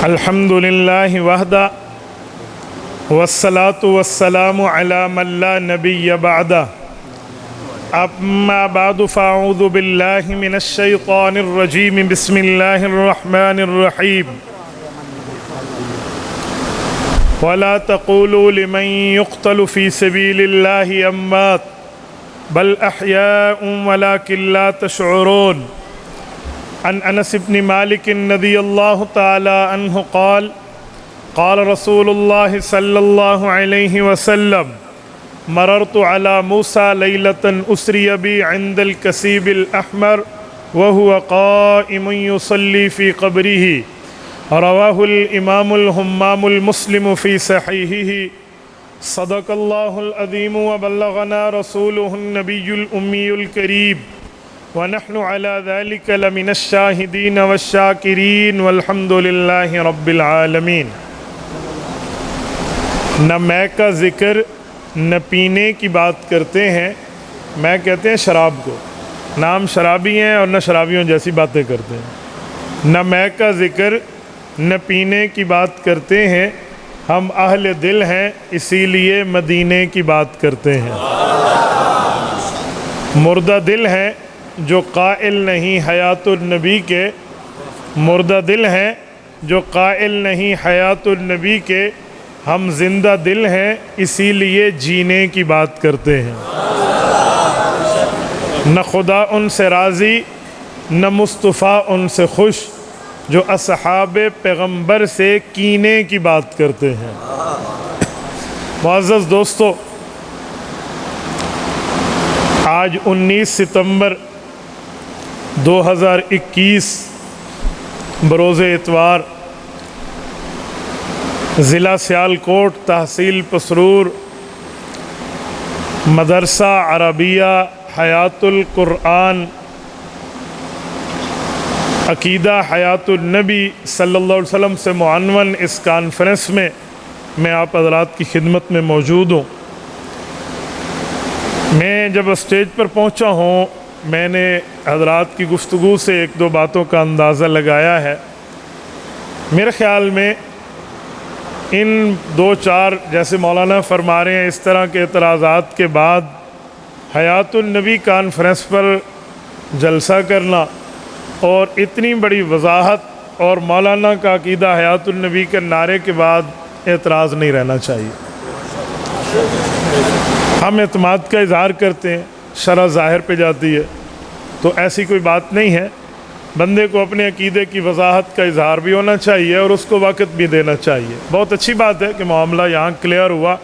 الحمد للہ وحدہ والصلاة والسلام علی من لا نبی بعدہ اما بعد فاعوذ باللہ من الشیطان الرجیم بسم اللہ الرحمن الرحیم ولا تقولوا لمن يقتل في سبيل الله أموات بل أحياء ولكن لا تشعرون عن انس بن مالك رضي الله تعالى عنه قال قال رسول الله صلى الله عليه وسلم مررت على موسى ليلة أسري بي عند الكثيب الأحمر وهو قائم يصلي في قبره رواه الإمام الهمام المسلم في صحيحه صدق الله العظيم وبلغنا رسوله النبي الأمي الكريم ونحن على ذلك لمن الشاهدين والشاكرين والحمد لله رب العالمين۔ نہ میں کا ذکر نہ پینے کی بات کرتے ہیں، میں کہتے ہیں شراب کو، نام شرابی ہیں اور نہ شرابیوں جیسی باتیں کرتے ہیں۔ نہ میں کا ذکر نہ پینے کی بات کرتے ہیں، ہم اہل دل ہیں اسی لیے مدینے کی بات کرتے ہیں۔ مردہ دل ہیں جو قائل نہیں حیات النبی کے، مردہ دل ہیں جو قائل نہیں حیات النبی کے، ہم زندہ دل ہیں اسی لیے جینے کی بات کرتے ہیں۔ نہ خدا ان سے راضی نہ مصطفیٰ ان سے خوش، جو اصحاب پیغمبر سے کینے کی بات کرتے ہیں۔ معزز دوستو، آج 19 ستمبر 2021 بروز اتوار، ضلع سیالکوٹ، تحصیل پسرور، مدرسہ عربیہ حیات القرآن عقیدہ حیات النبی صلی اللہ علیہ وسلم سے معنون اس کانفرنس میں آپ حضرات کی خدمت میں موجود ہوں۔ میں جب اسٹیج پر پہنچا ہوں، میں نے حضرات کی گفتگو سے ایک دو باتوں کا اندازہ لگایا ہے۔ میرے خیال میں ان دو چار جیسے مولانا فرما رہے ہیں اس طرح کے اعتراضات کے بعد حیات النبی کانفرنس پر جلسہ کرنا اور اتنی بڑی وضاحت اور مولانا کا عقیدہ حیات النبی کے نعرے کے بعد اعتراض نہیں رہنا چاہیے۔ ہم اعتماد کا اظہار کرتے ہیں، شرع ظاہر پہ جاتی ہے، تو ایسی کوئی بات نہیں ہے۔ بندے کو اپنے عقیدے کی وضاحت کا اظہار بھی ہونا چاہیے اور اس کو وقت بھی دینا چاہیے۔ بہت اچھی بات ہے کہ معاملہ یہاں کلیئر ہوا۔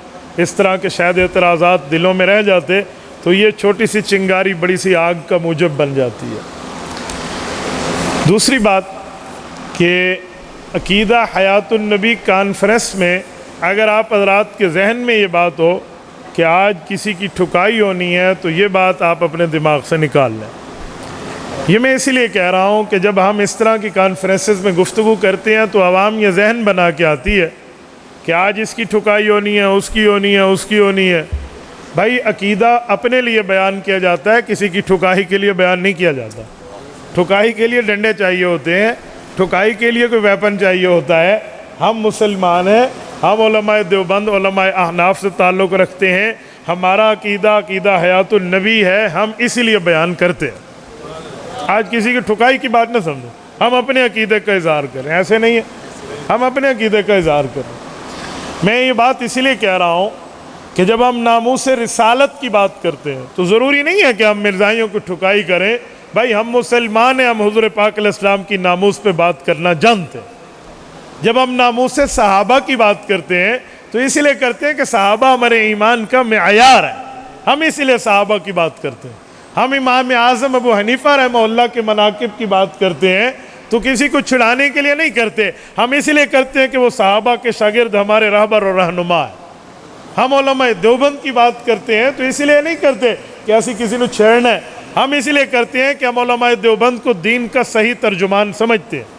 اس طرح کے شاید اعتراضات دلوں میں رہ جاتے تو یہ چھوٹی سی چنگاری بڑی سی آگ کا موجب بن جاتی ہے۔ دوسری بات کہ عقیدہ حیات النبی کانفرنس میں اگر آپ حضرات کے ذہن میں یہ بات ہو کہ آج کسی کی ٹھکائی ہونی ہے تو یہ بات آپ اپنے دماغ سے نکال لیں۔ یہ میں اسی لیے کہہ رہا ہوں کہ جب ہم اس طرح کی کانفرنسز میں گفتگو کرتے ہیں تو عوام یہ ذہن بنا کے آتی ہے کہ آج اس کی ٹھکائی ہونی ہے، اس کی ہونی ہے، اس کی ہونی ہے۔ بھائی عقیدہ اپنے لیے بیان کیا جاتا ہے، کسی کی ٹھکائی کے لیے بیان نہیں کیا جاتا۔ ٹھکائی کے لیے ڈنڈے چاہیے ہوتے ہیں، ٹھکائی کے لیے کوئی ویپن چاہیے ہوتا ہے۔ ہم مسلمان ہیں، ہم علماء دیوبند علماء احناف سے تعلق رکھتے ہیں، ہمارا عقیدہ حیات النبی ہے، ہم اسی لیے بیان کرتے ہیں۔ آج کسی کی ٹھکائی کی بات نہ سمجھیں، ہم اپنے عقیدے کا اظہار کریں، ایسے نہیں ہے، ہم اپنے عقیدے کا اظہار کریں۔ میں یہ بات اسی لیے کہہ رہا ہوں کہ جب ہم ناموس رسالت کی بات کرتے ہیں تو ضروری نہیں ہے کہ ہم مرزائیوں کو ٹھکائی کریں۔ بھائی ہم مسلمان ہیں، ہم حضور پاک علیہ السلام کی ناموس پہ بات کرنا جانتے ہیں۔ جب ہم ناموس صحابہ کی بات کرتے ہیں تو اسی لیے کرتے ہیں کہ صحابہ ہمارے ایمان کا معیار ہے، ہم اسی لیے صحابہ کی بات کرتے ہیں۔ ہم امام اعظم ابو حنیفہ رحمہ اللہ کے مناقب کی بات کرتے ہیں تو کسی کو چھڑانے کے لیے نہیں کرتے، ہم اسی لیے کرتے ہیں کہ وہ صحابہ کے شاگرد ہمارے رہبر اور رہنما ہیں۔ ہم علماء دیوبند کی بات کرتے ہیں تو اسی لیے نہیں کرتے کہ ایسی کسی نے چھیڑنا ہے، ہم اسی لیے کرتے ہیں کہ ہم علماء دیوبند کو دین کا صحیح ترجمان سمجھتے ہیں۔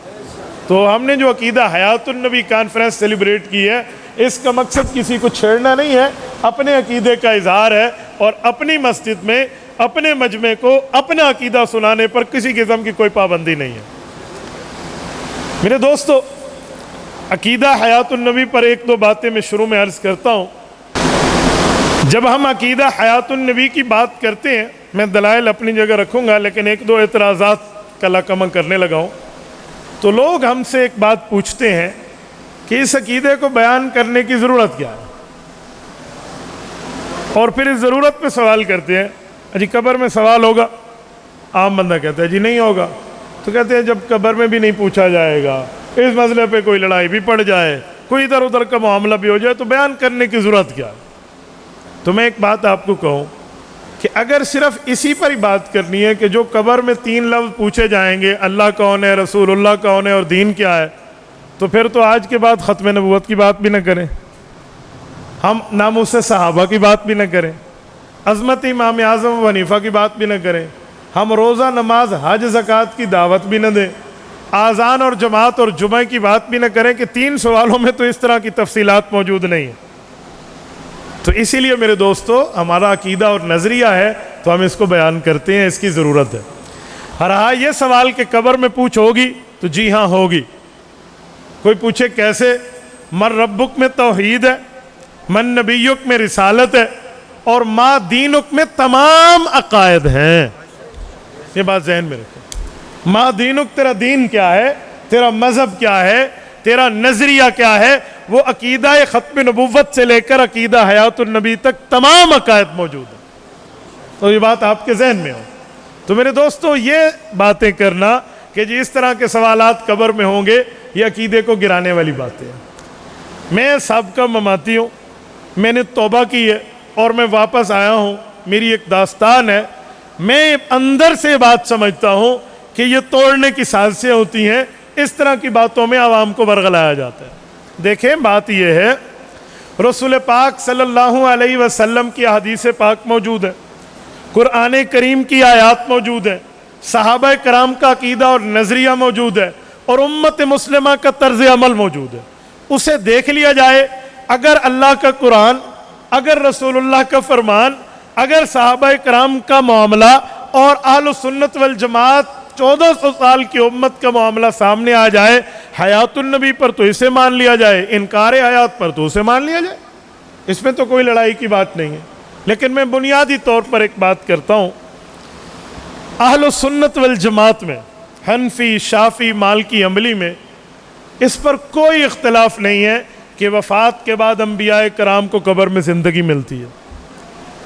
تو ہم نے جو عقیدہ حیات النبی کانفرنس سیلیبریٹ کی ہے، اس کا مقصد کسی کو چھیڑنا نہیں ہے، اپنے عقیدے کا اظہار ہے، اور اپنی مسجد میں اپنے مجمع کو اپنا عقیدہ سنانے پر کسی قسم کی کوئی پابندی نہیں ہے۔ میرے دوستو، عقیدہ حیات النبی پر ایک دو باتیں میں شروع میں عرض کرتا ہوں۔ جب ہم عقیدہ حیات النبی کی بات کرتے ہیں، میں دلائل اپنی جگہ رکھوں گا لیکن ایک دو اعتراضات کلا کما کرنے لگا ہوں، تو لوگ ہم سے ایک بات پوچھتے ہیں کہ اس عقیدے کو بیان کرنے کی ضرورت کیا ہے، اور پھر اس ضرورت پہ سوال کرتے ہیں جی قبر میں سوال ہوگا؟ عام بندہ کہتا ہے جی نہیں ہوگا، تو کہتے ہیں جب قبر میں بھی نہیں پوچھا جائے گا، اس مسئلے پہ کوئی لڑائی بھی پڑ جائے، کوئی ادھر ادھر کا معاملہ بھی ہو جائے، تو بیان کرنے کی ضرورت کیا ہے؟ تو میں ایک بات آپ کو کہوں کہ اگر صرف اسی پر ہی بات کرنی ہے کہ جو قبر میں 3 لفظ پوچھے جائیں گے، اللہ کون ہے، رسول اللہ کون ہے اور دین کیا ہے، تو پھر تو آج کے بعد ختم نبوت کی بات بھی نہ کریں، ہم ناموس صحابہ کی بات بھی نہ کریں، عظمت امام اعظم ابو حنیفہ کی بات بھی نہ کریں، ہم روزہ نماز حج زکوٰۃ کی دعوت بھی نہ دیں، آذان اور جماعت اور جمعہ کی بات بھی نہ کریں کہ 3 سوالوں میں تو اس طرح کی تفصیلات موجود نہیں ہیں۔ تو اسی لیے میرے دوستو، ہمارا عقیدہ اور نظریہ ہے تو ہم اس کو بیان کرتے ہیں، اس کی ضرورت ہے۔ رہا یہ سوال کہ قبر میں پوچھ ہوگی تو جی ہاں ہوگی۔ کوئی پوچھے کیسے؟ من ربک میں توحید ہے، من نبیک میں رسالت ہے، اور ما دینک میں تمام عقائد ہیں۔ یہ بات ذہن میں رکھیں، ما دینک تیرا دین کیا ہے، تیرا مذہب کیا ہے، تیرا نظریہ کیا ہے، وہ عقیدہ ختم نبوت سے لے کر عقیدہ حیات النبی تک تمام عقائد موجود ہیں۔ تو یہ بات آپ کے ذہن میں ہو۔ تو میرے دوستو، یہ باتیں کرنا کہ جی اس طرح کے سوالات قبر میں ہوں گے، یہ عقیدے کو گرانے والی باتیں ہیں۔ میں سابقہ مماتی ہوں، میں نے توبہ کی ہے اور میں واپس آیا ہوں، میری ایک داستان ہے۔ میں اندر سے بات سمجھتا ہوں کہ یہ توڑنے کی سازشیں ہوتی ہیں، اس طرح کی باتوں میں عوام کو ورغلایا جاتا ہے۔ دیکھیں بات یہ ہے، رسول پاک صلی اللہ علیہ وسلم کی حدیث پاک موجود ہے، قرآن کریم کی آیات موجود ہیں، صحابہ کرام کا عقیدہ اور نظریہ موجود ہے، اور امت مسلمہ کا طرز عمل موجود ہے۔ اسے دیکھ لیا جائے، اگر اللہ کا قرآن، اگر رسول اللہ کا فرمان، اگر صحابہ کرام کا معاملہ اور اہل سنت والجماعت 1400 سال کی امت کا معاملہ سامنے آ جائے، حیات النبی پر تو اسے مان لیا جائے، انکار حیات پر تو اسے مان لیا جائے، اس میں تو کوئی لڑائی کی بات نہیں ہے۔ لیکن میں بنیادی طور پر ایک بات کرتا ہوں، اہل سنت والجماعت میں، حنفی، شافعی، مالکی، حنبلی میں اس پر کوئی اختلاف نہیں ہے کہ وفات کے بعد انبیاء کرام کو قبر میں زندگی ملتی ہے۔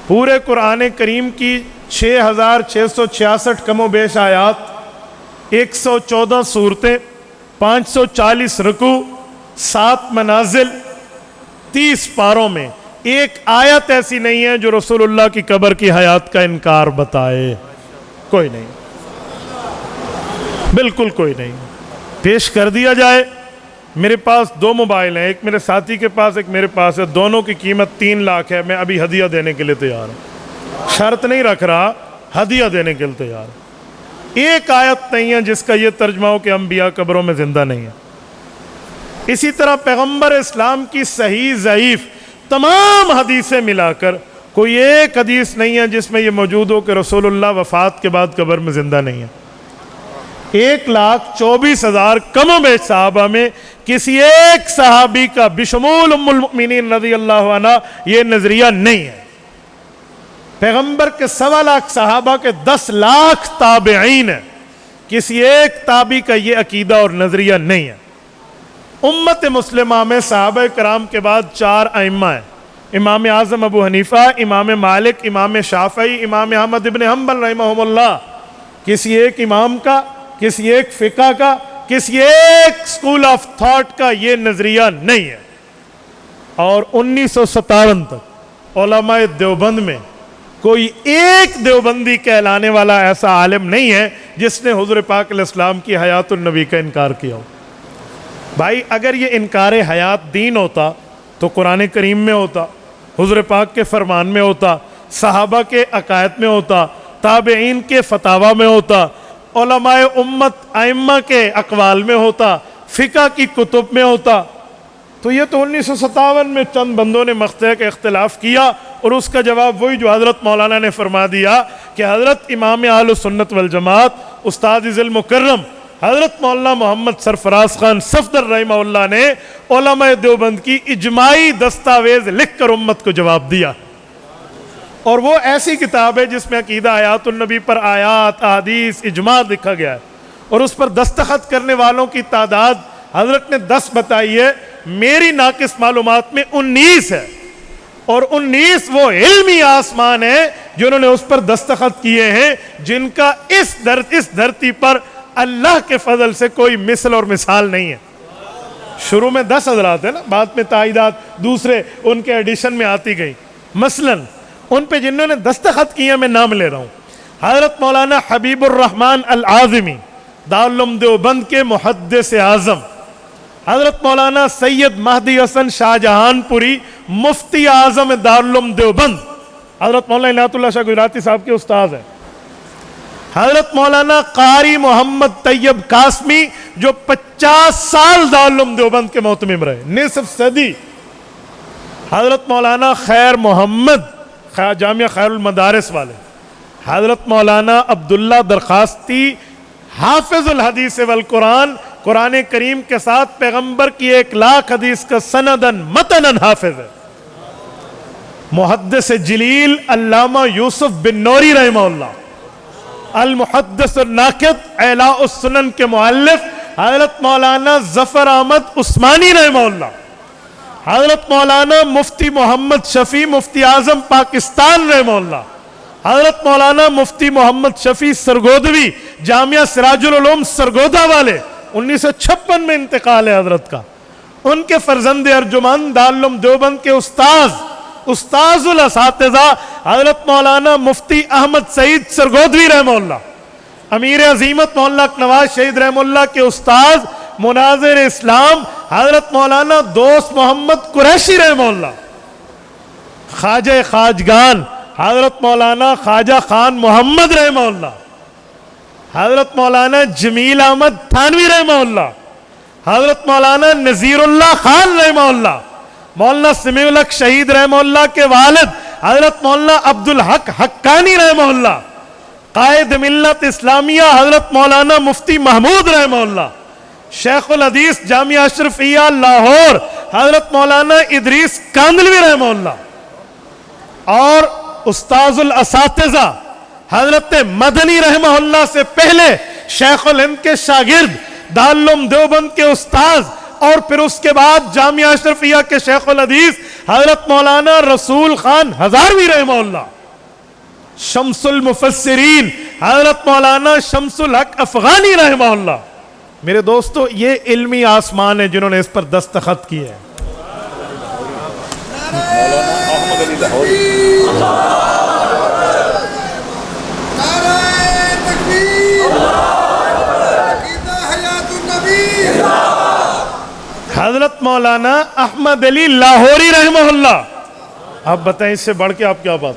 پورے قرآن کریم کی 6666 کم و بیش آیات، 114 صورتیں، 540 رکوع، 7 منازل، 30 پاروں میں ایک آیت ایسی نہیں ہے جو رسول اللہ کی قبر کی حیات کا انکار بتائے۔ کوئی نہیں، بالکل کوئی نہیں۔ پیش کر دیا جائے۔ میرے پاس 2 موبائل ہیں، ایک میرے ساتھی کے پاس، ایک میرے پاس ہے، دونوں کی قیمت 3 لاکھ ہے، میں ابھی ہدیہ دینے کے لیے تیار ہوں، شرط نہیں رکھ رہا، ہدیہ دینے کے لیے تیار ہوں۔ ایک آیت نہیں ہے جس کا یہ ترجمہ ہو کہ انبیاء قبروں میں زندہ نہیں ہیں۔ اسی طرح پیغمبر اسلام کی صحیح ضعیف تمام حدیثیں ملا کر کوئی ایک حدیث نہیں ہے جس میں یہ موجود ہو کہ رسول اللہ وفات کے بعد قبر میں زندہ نہیں ہے۔ 1,24,000 کم و بیش صحابہ میں کسی ایک صحابی کا بشمول ام المؤمنین رضی اللہ عنہ یہ نظریہ نہیں ہے۔ پیغمبر کے 1.25 لاکھ صحابہ کے 10 لاکھ تابعین ہیں، کسی ایک تابعی کا یہ عقیدہ اور نظریہ نہیں ہے۔ امت مسلمہ میں صحابہ کرام کے بعد 4 ائمہ ہیں، امام اعظم ابو حنیفہ، امام مالک، امام شافعی، امام احمد ابن حنبل رحمہم اللہ۔ کسی ایک امام کا، کسی ایک فقہ کا، کسی ایک سکول آف تھاٹ کا یہ نظریہ نہیں ہے۔ اور 1957 تک علماء دیوبند میں کوئی ایک دیوبندی کہلانے والا ایسا عالم نہیں ہے جس نے حضور پاک علیہ السلام کی حیات النبی کا انکار کیا ہو۔ بھائی اگر یہ انکار حیات دین ہوتا تو قرآن کریم میں ہوتا، حضور پاک کے فرمان میں ہوتا، صحابہ کے عقائد میں ہوتا، تابعین کے فتاوی میں ہوتا، علماء امت ائمہ کے اقوال میں ہوتا، فقہ کی کتب میں ہوتا۔ تو یہ تو 1957 میں چند بندوں نے مقطع کا اختلاف کیا، اور اس کا جواب وہی جو حضرت مولانا نے فرما دیا کہ حضرت امام اہل سنت والجماعت استاد ذی المکرم حضرت مولانا محمد سرفراز خان صفدر رحمہ اللہ نے علماء دیوبند کی اجماعی دستاویز لکھ کر امت کو جواب دیا. اور وہ ایسی کتاب ہے جس میں عقیدہ حیات النبی پر آیات، احادیث، اجماع لکھا گیا ہے، اور اس پر دستخط کرنے والوں کی تعداد حضرت نے 10 بتائی ہے، میری ناقص معلومات میں 19 ہے، اور 19 وہ علمی آسمان ہیں جنہوں نے اس پر دستخط کیے ہیں، جن کا اس دھرتی پر اللہ کے فضل سے کوئی مثل اور مثال نہیں ہے. شروع میں 10 حضرات ہیں نا، بعد میں تائیدات دوسرے ان کے ایڈیشن میں آتی گئی. مثلا ان پہ جنہوں نے دستخط کیے میں نام لے رہا ہوں. حضرت مولانا حبیب الرحمن العاظمی دارالعلوم دیوبند کے محدث اعظم، حضرت مولانا سید مہدی حسن شاہ جہان پوری مفتی اعظم دارالعلوم دیوبند، حضرت مولانا عنایت اللہ شاہ گجراتی صاحب کے استاد ہیں. حضرت مولانا قاری محمد طیب قاسمی جو 50 سال دارالعلوم دیوبند کے محتمم رہے، نصف صدی. حضرت مولانا خیر محمد جامعہ خیر المدارس والے. حضرت مولانا عبداللہ درخواستی حافظ الحدیث والقرآن، قرآن کریم کے ساتھ پیغمبر کی 1,00,000 حدیث کا سندن متنن حافظ ہے. محدث جلیل علامہ یوسف بن نوری رحمہ اللہ، المحدث الناقد اعلاء السنن کے مؤلف حضرت مولانا ظفر احمد عثمانی رحمہ اللہ. حضرت مولانا مفتی محمد شفیع مفتی اعظم پاکستان رحمہ اللہ. حضرت مولانا مفتی محمد شفیع سرگودوی جامعہ سراج العلوم سرگودا والے، 1956 میں انتقال ہے حضرت کا. ان کے فرزند ارجمند دارالعلوم دیوبند کے استاذ الاساتذہ حضرت مولانا مفتی احمد سعید سرگودوی رحمہ اللہ. امیر عظیمت مولانا نواز شہید رحمہ اللہ کے استاذ مناظر اسلام حضرت مولانا دوست محمد قریشی رحمہ اللہ. خواجہ خواجگان حضرت مولانا خواجہ خان محمد رحمہ اللہ. حضرت مولانا جمیل احمد تھانوی رحمہ اللہ. حضرت مولانا نذیر اللہ خان رحمہ اللہ. مولانا سمیع الحق شہید رحمہ اللہ کے والد حضرت مولانا عبدالحق حقانی رحمہ اللہ. قائد ملت اسلامیہ حضرت مولانا مفتی محمود رحمہ اللہ. شیخ الحدیث جامعہ اشرفیہ لاہور حضرت مولانا ادریس کاندلوی رحمہ اللہ. اور استاذ الاساتذہ حضرت مدنی رحمہ اللہ سے پہلے شیخ الہند کے شاگرد، دارالعلوم دیوبند کے استاذ، اور پھر اس کے بعد جامعہ اشرفیہ کے شیخ الحدیث حضرت مولانا رسول خان ہزاروی رحمہ اللہ. شمس المفسرین حضرت مولانا شمس الحق افغانی رحمہ اللہ. میرے دوستو، یہ علمی آسمان ہے جنہوں نے اس پر دستخط کیے ہیں. حضرت مولانا احمد علی لاہوری رحمہ اللہ. آپ بتائیں اس سے بڑھ کے آپ کیا بات؟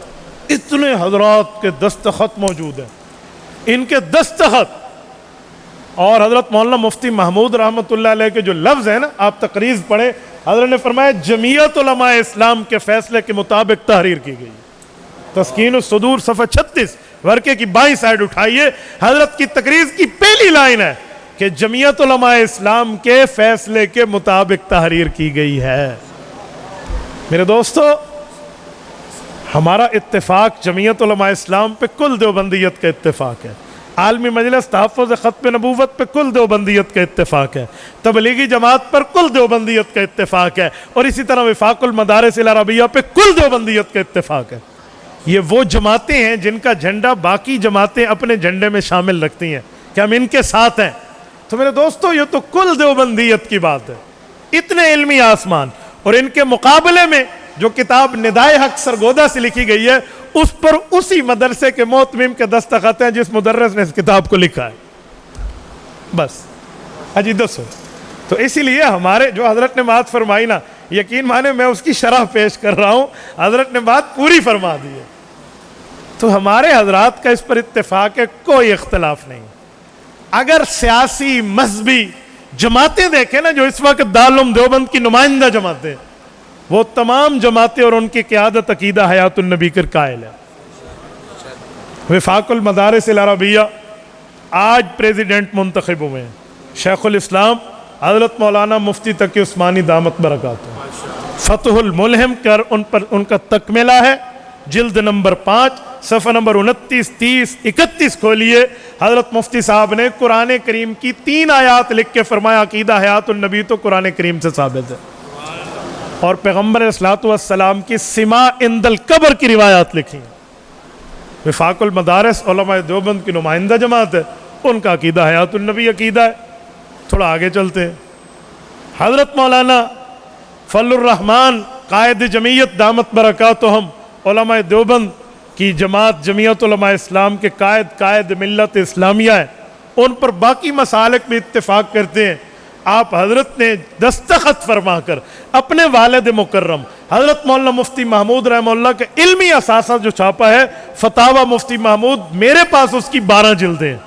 اتنے حضرات کے دستخط موجود ہیں، ان کے دستخط. اور حضرت مولانا مفتی محمود رحمۃ اللہ علیہ کے جو لفظ ہیں نا، آپ تقریر پڑھیں، حضرت نے فرمایا جمعیت علماء اسلام کے فیصلے کے مطابق تحریر کی گئی. تسکین الصدور صفحہ 36 ورقے کی بائیں سائڈ اٹھائیے، حضرت کی تقریر کی پہلی لائن ہے کہ جمعیت علماء اسلام کے فیصلے کے مطابق تحریر کی گئی ہے. میرے دوستو، ہمارا اتفاق جمعیت علماء اسلام پہ کل دیوبندیت کا اتفاق ہے. عالمی مجلس تحفظ ختم نبوت پہ کل دیوبندیت کا اتفاق ہے. تبلیغی جماعت پر کل دیوبندیت کا اتفاق ہے. اور اسی طرح وفاق المدارس العربیہ پہ کل دیوبندیت کا اتفاق ہے. یہ وہ جماعتیں ہیں جن کا جھنڈا باقی جماعتیں اپنے جھنڈے میں شامل رکھتی ہیں کہ ہم ان کے ساتھ ہیں. تو میرے دوستو، یہ تو کل دیوبندیت کی بات ہے. اتنے علمی آسمان، اور ان کے مقابلے میں جو کتاب ندائے حق سرگودا سے لکھی گئی ہے، اس پر اسی مدرسے کے محتمم کے دستخط ہیں جس مدرس نے اس کتاب کو لکھا ہے. بس اجی دسو. تو اسی لیے ہمارے جو حضرت نے بات فرمائی نا، یقین مانے میں اس کی شرح پیش کر رہا ہوں، حضرت نے بات پوری فرما دی ہے. تو ہمارے حضرات کا اس پر اتفاق ہے، کوئی اختلاف نہیں. اگر سیاسی مذہبی جماعتیں دیکھیں نا، جو اس وقت دارالعلوم دیوبند کی نمائندہ جماعتیں، وہ تمام جماعتیں اور ان کی قیادت عقیدہ حیات النبی کے قائل ہے. وفاق المدارس العربیہ آج پریزیڈنٹ منتخب ہوئے ہیں شیخ الاسلام حضرت مولانا مفتی تقی عثمانی دامت برکاتہ، فتح الملہم کر ان کا تکملہ ہے، جلد نمبر 5 صفحہ نمبر 29 30 31 کھولیے۔ حضرت مفتی صاحب نے قرآن کریم کی 3 آیات لکھ کے فرمایا عقیدہ حیات النبی تو قرآن کریم سے ثابت ہے، اور پیغمبر علیہ الصلوۃ والسلام کی سما عند القبر کی روایات لکھی ہیں۔ وفاق المدارس علماء دیوبند کی نمائندہ جماعت ہے، ان کا عقیدہ حیات النبی عقیدہ ہے۔ تھوڑا آگے چلتے ہیں، حضرت مولانا فضل الرحمان قائد جمعیت دامت برکاتہم علماء دیوبند کی جماعت جمعیت علماء اسلام کے قائد ملت اسلامیہ ہے، ان پر باقی مسالک میں اتفاق کرتے ہیں۔ آپ حضرت نے دستخط فرما کر اپنے والد مکرم حضرت مولانا مفتی محمود رحمہ اللہ کا علمی اثاثہ جو چھاپا ہے فتاوی مفتی محمود، میرے پاس اس کی 12 جلدیں ہیں۔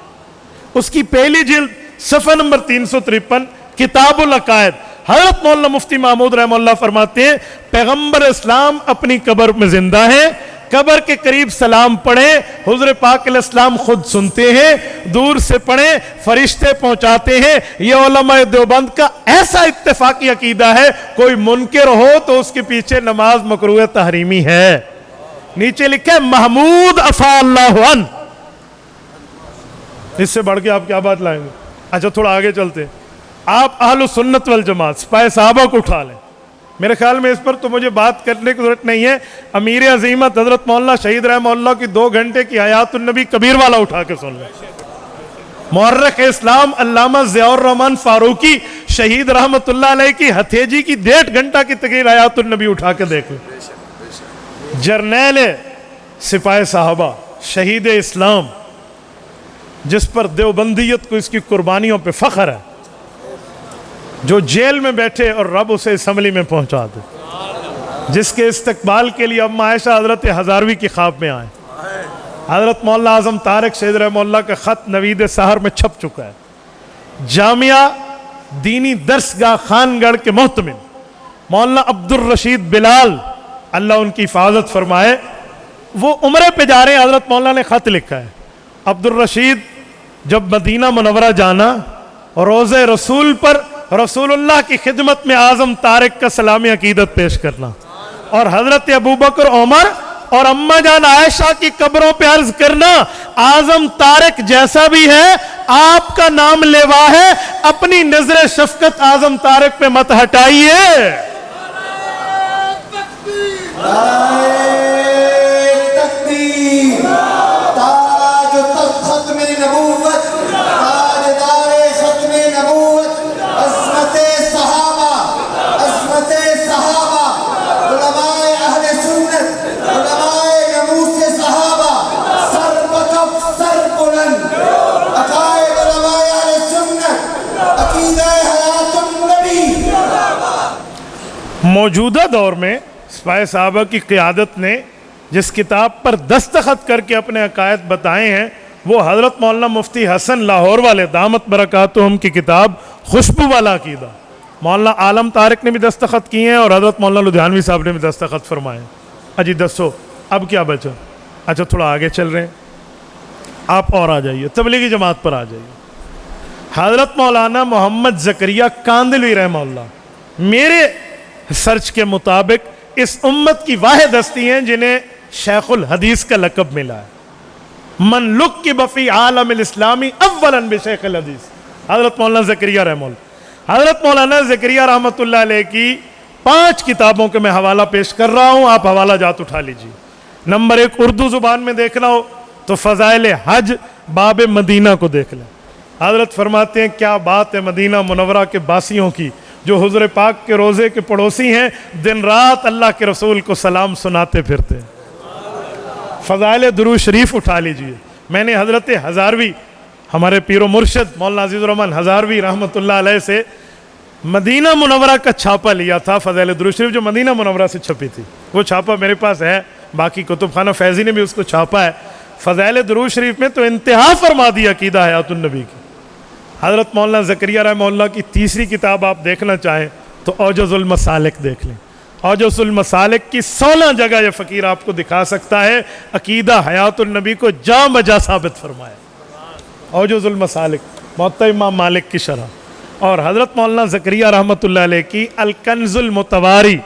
اس کی پہلی جلد صفحہ نمبر 353 کتاب العقائد، حضرت مولانا مفتی محمود رحمہ اللہ فرماتے ہیں پیغمبر اسلام اپنی قبر میں زندہ ہیں، قبر کے قریب سلام پڑھیں، حضور پاک علیہ السلام خود سنتے ہیں، دور سے پڑھیں فرشتے پہنچاتے ہیں۔ یہ علماء دیوبند کا ایسا اتفاقی عقیدہ ہے، کوئی منکر ہو تو اس کے پیچھے نماز مکروہ تحریمی ہے۔ نیچے لکھا ہے محمود عفا اللہ عنہ، اس سے بڑھ کے آپ کیا بات لائیں گے؟ اچھا تھوڑا آگے چلتے ہیں، آپ اہل سنت والجماعت سپاہ صحابہ کو اٹھا لیں، میرے خیال میں اس پر تو مجھے بات کرنے کی ضرورت نہیں ہے۔ امیر عظیمت حضرت مولانا شہید رحمہ اللہ کی 2 گھنٹے کی حیات النبی کبیر والا اٹھا کے سن لیں۔ مورخ اسلام علامہ ضیاء الرحمن فاروقی شہید رحمت اللہ علیہ کی ہتھیجی کی 1.5 گھنٹہ کی تقریر حیات النبی اٹھا کے دیکھ لیں۔ جرنیل سپاہ صحابہ شہید اسلام، جس پر دیوبندیت کو اس کی قربانیوں پہ فخر ہے، جو جیل میں بیٹھے اور رب اسے اسمبلی میں پہنچا دے، جس کے استقبال کے لیے اما عائشہ حضرت ہزاروی کی خواب میں آئے۔ حضرت مولانا اعظم طارق شہید رحمہ اللہ کا خط نوید سحر میں چھپ چکا ہے۔ جامعہ دینی درسگاہ خانگڑھ کے محتمم مولانا عبد الرشید بلال، اللہ ان کی حفاظت فرمائے، وہ عمرے پہ جا رہے ہیں، حضرت مولانا نے خط لکھا ہے عبد الرشید جب مدینہ منورہ جانا اور روضہ رسول پر رسول اللہ کی خدمت میں اعظم طارق کا سلامی عقیدت پیش کرنا، اور حضرت ابوبکر عمر اور اماں جان عائشہ کی قبروں پہ عرض کرنا اعظم طارق جیسا بھی ہے آپ کا نام لیوا ہے، اپنی نظر شفقت اعظم طارق پہ مت ہٹائیے۔ موجودہ دور میں سپاہ صحابہ کی قیادت نے جس کتاب پر دستخط کر کے اپنے عقائد بتائے ہیں وہ حضرت مولانا مفتی حسن لاہور والے دامت برکاتہم کی کتاب خوشبو والا عقیدہ، مولانا عالم طارق نے بھی دستخط کیے ہیں اور حضرت مولانا لدھیانوی صاحب نے بھی دستخط فرمائے ہیں۔ اجی دسو اب کیا بچا؟ اچھا تھوڑا آگے چل رہے ہیں، آپ اور آ جائیے، تبلیغی جماعت پر آ جائیے۔ حضرت مولانا محمد زکریا کاندلوی رحمہ اللہ میرے سرچ کے مطابق اس امت کی واحد ہستی ہیں جنہیں شیخ الحدیث کا لقب ملا ہے۔ من لقب فی عالم الاسلامی اولا بشیخ الحدیث، حضرت مولانا زکریا رحمہ اللہ۔ حضرت مولانا زکریا رحمۃ اللہ علیہ کی 5 کتابوں کے میں حوالہ پیش کر رہا ہوں، آپ حوالہ جات اٹھا لیجیے۔ نمبر 1 اردو زبان میں دیکھنا ہو تو فضائل حج باب مدینہ کو دیکھ لیں۔ حضرت فرماتے ہیں کیا بات ہے مدینہ منورہ کے باسیوں کی جو حضور پاک کے روزے کے پڑوسی ہیں، دن رات اللہ کے رسول کو سلام سناتے پھرتے ہیں۔ فضائل درود شریف اٹھا لیجئے، میں نے حضرت ہزاروی ہمارے پیر و مرشد مولانا عزیز الرحمن ہزاروی رحمۃ اللہ علیہ سے مدینہ منورہ کا چھاپا لیا تھا، فضائل درود شریف جو مدینہ منورہ سے چھپی تھی، وہ چھاپا میرے پاس ہے، باقی کتب خانہ فیضی نے بھی اس کو چھاپا ہے۔ فضائل درود شریف میں تو انتہا فرما دی عقیدہ حیات النبی کی۔ حضرت مولانا زکریا رحمہ اللہ کی 3ری کتاب آپ دیکھنا چاہیں تو اوجز المسالک دیکھ لیں۔ اوجز المسالک کی 16 جگہ یہ فقیر آپ کو دکھا سکتا ہے عقیدہ حیات النبی کو جاں بجا ثابت فرمایا۔ اوجز المسالک موطا امام مالک کی شرح، اور حضرت مولانا زکریہ رحمۃ اللہ علیہ کی الکنز المتواری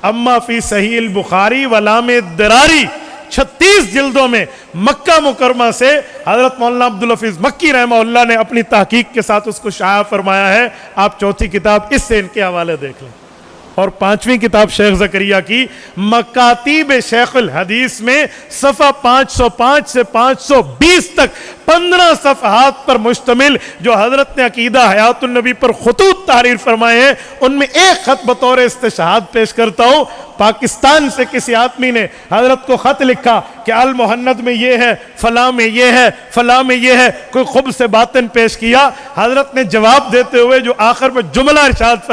اما فی صحیح البخاری ولام دراری 36 جلدوں میں مکہ مکرمہ سے حضرت مولانا عبدالحفیظ مکی رحمہ اللہ نے اپنی تحقیق کے ساتھ اس کو شائع فرمایا ہے. آپ چوتھی کتاب اس سے ان کے حوالے دیکھ لیں. اور 5ویں کتاب شیخ زکریہ کی مکاتیب شیخ الحدیث میں صفحہ 505 سے 520 تک 15 صفحات پر مشتمل جو حضرت نے عقیدہ حیات النبی پر خطوط تحریر فرمائے ہیں، ان میں ایک خط بطور استشہاد پیش کرتا ہوں. پاکستان سے کسی آدمی نے حضرت کو خط لکھا کہ المحند میں یہ ہے، فلاں میں یہ ہے، فلاں میں یہ ہے، کوئی خب سے باطن پیش کیا. حضرت نے جواب دیتے ہوئے جو آخر میں جملہ ارشاد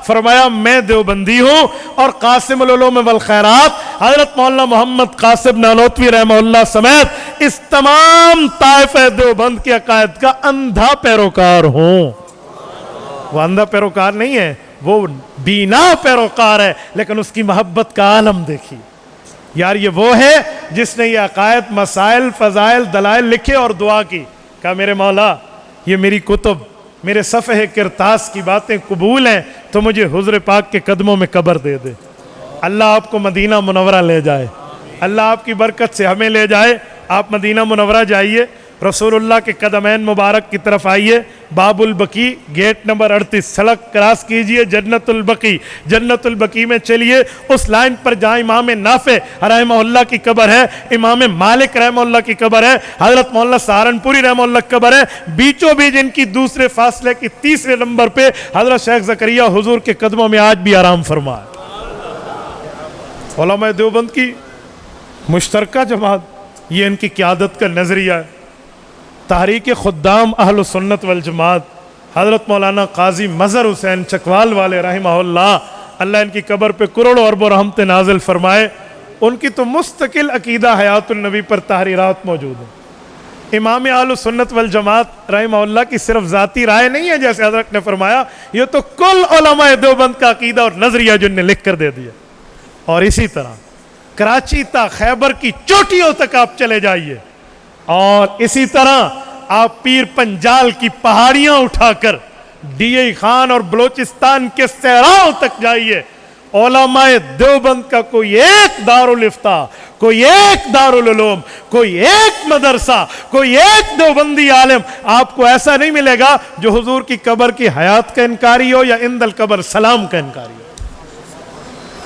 فرمایا میں دیوبندی ہوں اور قاسم العلوم والخیرات حضرت مولانا محمد قاسم نانوتوی رحمہ اللہ سمیت اس تمام طائفہ دیوبند کے عقائد کا اندھا پیروکار ہوں. وہ اندھا پیروکار نہیں ہے، وہ بینا پیروکار ہے، لیکن اس کی محبت کا عالم دیکھیے. یار یہ وہ ہے جس نے یہ عقائد، مسائل، فضائل، دلائل لکھے اور دعا کی. کہا میرے مولا یہ میری کتب، میرے صفحہ کرتاس کی باتیں قبول ہیں تو مجھے حضور پاک کے قدموں میں قبر دے دے. اللہ آپ کو مدینہ منورہ لے جائے، اللہ آپ کی برکت سے ہمیں لے جائے. آپ مدینہ منورہ جائیے، رسول اللہ کے قدمین مبارک کی طرف آئیے، باب البقی گیٹ نمبر 38 سڑک کراس کیجئے، جنت البقی میں چلیے. اس لائن پر جہاں امام نافع رحمہ اللہ کی قبر ہے، امام مالک رحمہ اللہ کی قبر ہے، حضرت مولانا سہارنپوری رحمہ اللہ کی قبر ہے، بیچوں بیچ ان کی دوسرے فاصلے کی تیسرے نمبر پہ حضرت شیخ زکریہ حضور کے قدموں میں آج بھی آرام فرما ہے. علماء دیوبند کی مشترکہ جماعت، یہ ان کی قیادت کا نظریہ ہے. تحریک خدام اہل سنت والجماعت حضرت مولانا قاضی مظہر حسین چکوال والے رحمہ اللہ، اللہ ان کی قبر پہ کروڑوں اربوں رحمت نازل فرمائے. ان کی تو مستقل عقیدہ حیات النبی پر تحریرات موجود ہیں. امام اہل سنت والجماعت رحمہ اللہ کی صرف ذاتی رائے نہیں ہے جیسے حضرت نے فرمایا، یہ تو کل علماء دیوبند کا عقیدہ اور نظریہ جن نے لکھ کر دے دیا. اور اسی طرح کراچی تا خیبر کی چوٹیوں تک آپ چلے جائیے، اور اسی طرح آپ پیر پنجال کی پہاڑیاں اٹھا کر ڈی اے خان اور بلوچستان کے صحراؤں تک جائیے. علماء دیوبند کا کوئی ایک دارالفتاء، کوئی ایک دارالعلوم، کوئی ایک مدرسہ، کوئی ایک دیوبندی عالم آپ کو ایسا نہیں ملے گا جو حضور کی قبر کی حیات کا انکاری ہو یا عند القبر سلام کا انکاری ہو.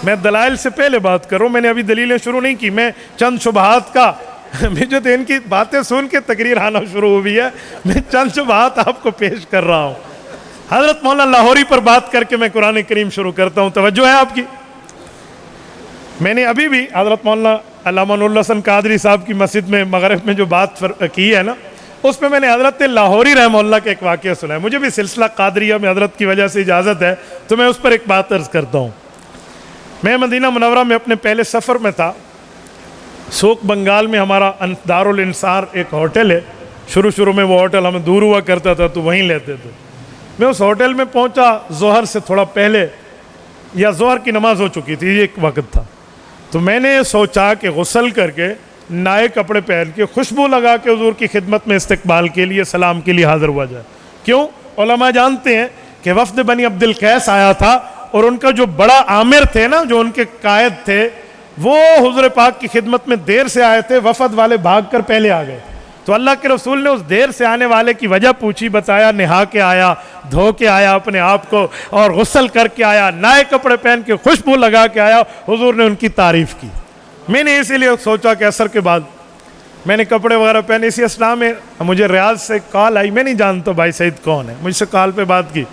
میں دلائل سے پہلے بات کروں، میں نے ابھی دلیلیں شروع نہیں کی، میں چند شبہات کا مجھے تو ان کی باتیں سن کے تقریر آنا شروع ہوئی ہے، میں چند شبہات آپ کو پیش کر رہا ہوں. حضرت مولانا لاہوری پر بات کر کے میں قرآن کریم شروع کرتا ہوں. توجہ ہے آپ کی. میں نے ابھی بھی حضرت مولانا علامہ نور الحسن قادری صاحب کی مسجد میں مغرب میں جو بات کی ہے نا، اس میں نے حضرت لاہوری رحمہ اللہ کا ایک واقعہ سنا ہے. مجھے بھی سلسلہ قادریہ میں حضرت کی وجہ سے اجازت ہے تو میں اس پر ایک بات عرض کرتا ہوں. میں مدینہ منورہ میں اپنے پہلے سفر میں تھا. سوک بنگال میں ہمارا دارالانصار ایک ہوٹل ہے. شروع میں وہ ہوٹل ہمیں دور ہوا کرتا تھا تو وہیں لیتے تھے. میں اس ہوٹل میں پہنچا ظہر سے تھوڑا پہلے، یا ظہر کی نماز ہو چکی تھی، ایک وقت تھا. تو میں نے سوچا کہ غسل کر کے نئے کپڑے پہن کے خوشبو لگا کے حضور کی خدمت میں استقبال کے لیے، سلام کے لیے حاضر ہوا جائے. کیوں؟ علماء جانتے ہیں کہ وفد بنی عبد القیس آیا تھا اور ان کا جو بڑا عامر تھے نا، جو ان کے قائد تھے، وہ حضور پاک کی خدمت میں دیر سے آئے تھے. وفد والے بھاگ کر پہلے آ گئے. تو اللہ کے رسول نے اس دیر سے آنے والے کی وجہ پوچھی، بتایا نہا کے آیا، دھو کے آیا اپنے آپ کو، اور غسل کر کے آیا، نئے کپڑے پہن کے خوشبو لگا کے آیا. حضور نے ان کی تعریف کی. میں نے اسی لیے سوچا کہ عصر کے بعد میں نے کپڑے وغیرہ پہنے. اسی اسنا میں مجھے ریاض سے کال آئی. میں نہیں جانتا بھائی سعید کون ہے، مجھ سے کال پہ بات کی.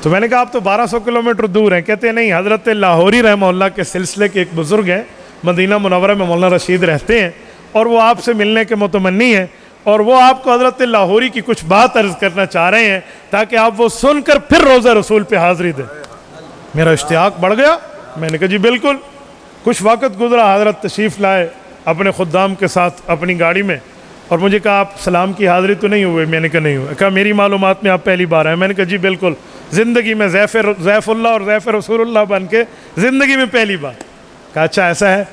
تو میں نے کہا آپ تو 1200 کلومیٹر دور ہیں. کہتے ہیں نہیں، حضرت لاہوری رحمہ اللہ کے سلسلے کے ایک بزرگ ہیں، مدینہ منورہ میں مولانا رشید رہتے ہیں، اور وہ آپ سے ملنے کے متمنی ہیں، اور وہ آپ کو حضرت لاہوری کی کچھ بات عرض کرنا چاہ رہے ہیں تاکہ آپ وہ سن کر پھر روزہ رسول پہ حاضری دیں. میرا اشتیاق بڑھ گیا. میں نے کہا جی بالکل. کچھ وقت گزرا، حضرت تشریف لائے اپنے خدام کے ساتھ اپنی گاڑی میں، اور مجھے کہا آپ سلام کی حاضری تو نہیں ہوئے؟ میں نے کہا نہیں ہوئے. کہا میری معلومات میں آپ پہلی بار آئے. میں نے کہا جی بالکل، زندگی میں ضیف اللہ اور ضیف رسول اللہ بن کے زندگی میں پہلی بار. کہا اچھا ایسا ہے.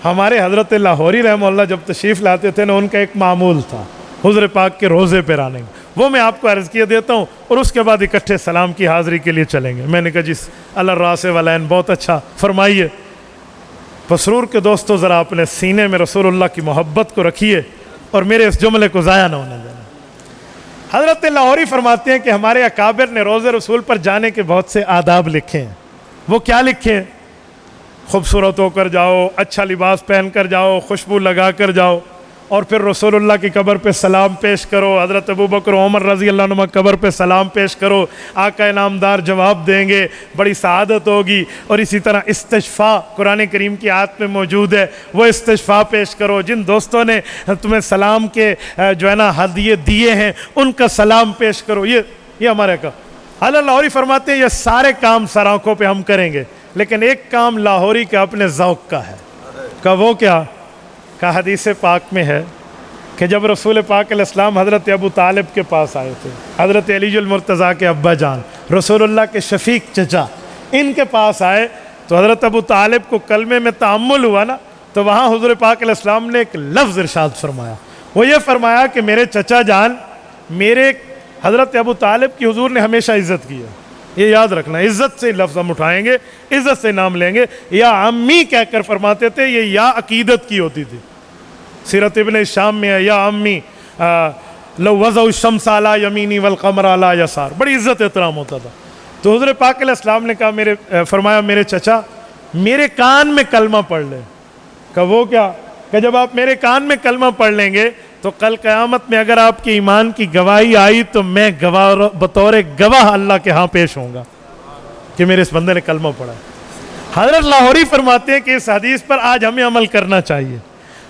ہمارے حضرت لاہوری رحمہ اللہ جب تشریف لاتے تھے نا، ان کا ایک معمول تھا حضور پاک کے روزے پر آنے میں. وہ میں آپ کو عرض کیے دیتا ہوں اور اس کے بعد اکٹھے سلام کی حاضری کے لیے چلیں گے۔ میں نے کہا جی اللہ راس والین بہت اچھا فرمائیے۔ مسرور کے دوستو ذرا اپنے سینے میں رسول اللہ کی محبت کو رکھیے اور میرے اس جملے کو ضائع نہ ہونے دینا۔ حضرت لاہوری فرماتے ہیں کہ ہمارے اکابر نے روضہ رسول پر جانے کے بہت سے آداب لکھے ہیں۔ وہ کیا لکھے ہیں؟ خوبصورت ہو کر جاؤ، اچھا لباس پہن کر جاؤ، خوشبو لگا کر جاؤ، اور پھر رسول اللہ کی قبر پہ سلام پیش کرو۔ حضرت ابوبکر و عمر رضی اللہ عنہ قبر پہ سلام پیش کرو، آقا انعامدار جواب دیں گے، بڑی سعادت ہوگی۔ اور اسی طرح استشفاء قرآن کریم کی آیت میں موجود ہے، وہ استشفاء پیش کرو۔ جن دوستوں نے تمہیں سلام کے جو ہے نا ہدیے دیے ہیں ان کا سلام پیش کرو۔ یہ ہمارے کا اللہ لاہوری فرماتے ہیں یہ سارے کام سر آنکھوں پہ ہم کریں گے، لیکن ایک کام لاہوری کا اپنے ذوق کا ہے۔ کہ وہ کیا؟ کہ حدیث پاک میں ہے کہ جب رسول پاک علیہ السلام حضرت ابو طالب کے پاس آئے تھے، حضرت علی المرتضیٰ کے ابا جان، رسول اللہ کے شفیق چچا، ان کے پاس آئے تو حضرت ابو طالب کو کلمے میں تأمل ہوا نا، تو وہاں حضور پاک علیہ السلام نے ایک لفظ ارشاد فرمایا۔ وہ یہ فرمایا کہ میرے چچا جان، میرے حضرت ابو طالب کی حضور نے ہمیشہ عزت کی ہے۔ یہ یاد رکھنا، عزت سے لفظ ہم اٹھائیں گے، عزت سے نام لیں گے۔ یا امی کہہ کر فرماتے تھے، یہ یا عقیدت کی ہوتی تھی۔ سیرت ابن شام میں ہے یا امی لو وضع الشمس علی یمینی والقمر علی یسار، بڑی عزت احترام ہوتا تھا۔ تو حضور پاک علیہ السلام نے کہا فرمایا میرے چچا میرے کان میں کلمہ پڑھ لیں۔ کہ وہ کیا؟ کہ جب آپ میرے کان میں کلمہ پڑھ لیں گے تو کل قیامت میں اگر آپ کے ایمان کی گواہی آئی تو میں بطور گواہ اللہ کے ہاں پیش ہوں گا کہ میرے اس بندے نے کلمہ پڑھا۔ حضرت لاہوری فرماتے ہیں کہ اس حدیث پر آج ہمیں عمل کرنا چاہیے۔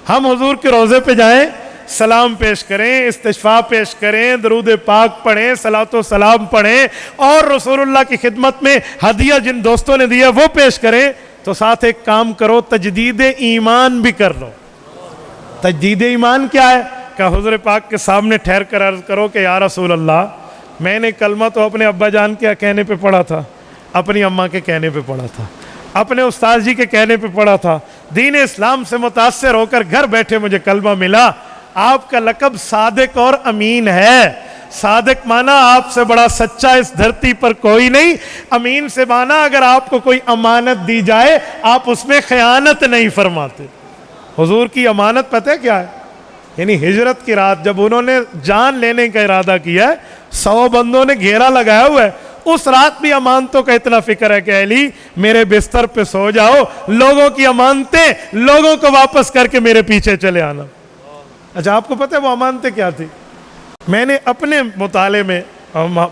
ہم حضور کے روضے پہ جائیں، سلام پیش کریں، استشفاء پیش کریں، درود پاک پڑھیں، صلاۃ و سلام پڑھیں، اور رسول اللہ کی خدمت میں ہدیہ جن دوستوں نے دیا وہ پیش کریں، تو ساتھ ایک کام کرو، تجدید ایمان بھی کر لو۔ تجدید ایمان کیا ہے؟ کہ حضور پاک کے سامنے ٹھہر کر عرض کرو کہ یا رسول اللہ، میں نے کلمہ تو اپنے ابا جان کے کہنے پہ پڑھا تھا، اپنی اماں کے کہنے پہ پڑھا تھا، اپنے استاد جی کے کہنے پہ پڑھا تھا، دین اسلام سے متاثر ہو کر گھر بیٹھے مجھے کلمہ ملا۔ آپ کا لقب صادق اور امین ہے۔ صادق مانا آپ سے بڑا سچا اس دھرتی پر کوئی نہیں، امین سے مانا اگر آپ کو کوئی امانت دی جائے آپ اس میں خیانت نہیں فرماتے۔ حضور کی امانت پتہ ہے کیا ہے؟ یعنی ہجرت کی رات جب انہوں نے جان لینے کا ارادہ کیا ہے، 100 بندوں نے گھیرا لگایا ہوا ہے، اس رات بھی امانتوں کا اتنا فکر ہے کہ علی میرے بستر پہ سو جاؤ، لوگوں کی امانتیں لوگوں کو واپس کر کے میرے پیچھے چلے آنا۔ اچھا آپ کو پتہ ہے وہ امانتیں کیا تھی؟ میں نے اپنے مطالعے میں،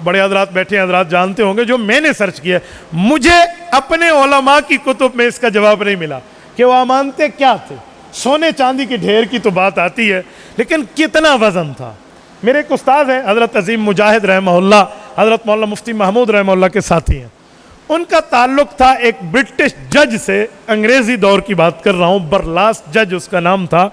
بڑے حضرات بیٹھے ہیں، حضرات جانتے ہوں گے، جو میں نے سرچ کیا مجھے اپنے علماء کی کتب میں اس کا جواب نہیں ملا کہ وہ امانتیں کیا تھے۔ سونے چاندی کی ڈھیر کی تو بات آتی ہے، لیکن کتنا وزن تھا۔ میرے ایک استاد ہیں حضرت عظیم مجاہد رحمہ اللہ، حضرت مولانا مفتی محمود رحمہ اللہ کے ساتھی ہیں۔ ان کا تعلق تھا ایک برٹش جج سے، انگریزی دور کی بات کر رہا ہوں، برلاس جج اس کا نام تھا۔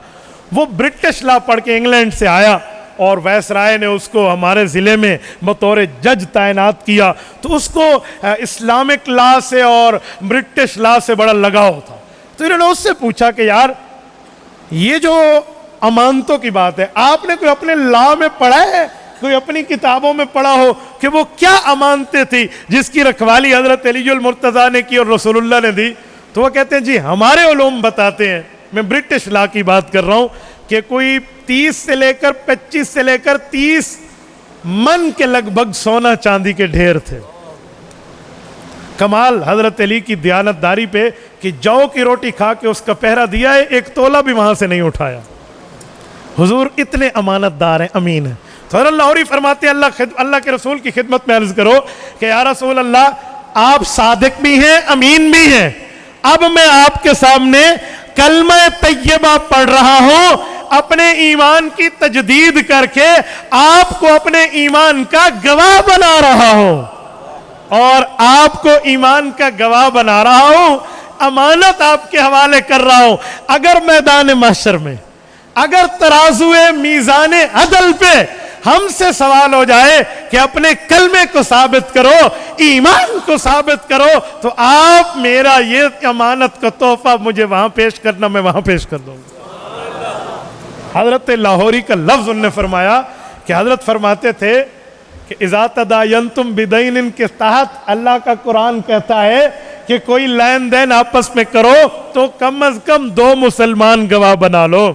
وہ برٹش لا پڑھ کے انگلینڈ سے آیا اور وائسرائے نے اس کو ہمارے ضلع میں بطور جج تعینات کیا، تو اس کو اسلامک لا سے اور برٹش لا سے بڑا لگاؤ تھا۔ تو انہوں نے اس سے پوچھا کہ یار یہ جو امانتوں کی بات ہے، آپ نے کوئی اپنے لا میں پڑھا ہے، کوئی اپنی کتابوں میں پڑھا ہو کہ وہ کیا امانتیں تھی جس کی رکھوالی حضرت علی المرتضیٰ نے کی اور رسول اللہ نے دی؟ تو وہ کہتے ہیں جی ہمارے علوم بتاتے ہیں، میں برٹش لا کی بات کر رہا ہوں، کہ کوئی 25 سے لے کر 30 من کے لگ بھگ سونا چاندی کے ڈھیر تھے۔ کمال حضرت علی کی دیانتداری پہ کہ جو کی روٹی کھا کے اس کا پہرا دیا ہے، ایک تولہ بھی وہاں سے نہیں اٹھایا۔ حضور اتنے امانت دار ہیں، امین ہیں۔ تو حضرت لاہوری فرماتے ہیں اللہ کے رسول کی خدمت میں عرض کرو کہ یا رسول اللہ آپ صادق بھی ہیں، امین بھی ہیں، اب میں آپ کے سامنے کلمہ طیبہ پڑھ رہا ہوں، اپنے ایمان کی تجدید کر کے آپ کو اپنے ایمان کا گواہ بنا رہا ہوں، اور آپ کو ایمان کا گواہ بنا رہا ہوں، امانت آپ کے حوالے کر رہا ہوں۔ اگر میدان محشر میں، اگر ترازوئے میزان عدل پہ ہم سے سوال ہو جائے کہ اپنے کلمے کو ثابت کرو، ایمان کو ثابت کرو، تو آپ میرا یہ امانت کا تحفہ مجھے وہاں پیش کرنا، میں وہاں پیش کر دوں گا۔ حضرت لاہوری کا لفظ انہوں نے فرمایا کہ حضرت فرماتے تھے کہ اذا تداینتم بدین کے تحت اللہ کا قرآن کہتا ہے کہ کوئی لین دین آپس میں کرو تو کم از کم 2 مسلمان گواہ بنا لو.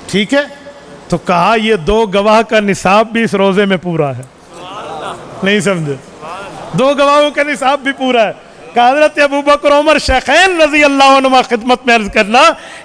ٹھیک ہے, تو کہا یہ 2 گواہ کا نصاب بھی اس روزے میں پورا ہے. نہیں سمجھے؟ 2 گواہوں کا نصاب بھی پورا ہے. کہ حضرت ابوبکر عمر شیخین رضی اللہ عنہما خدمت میں عرض کرنا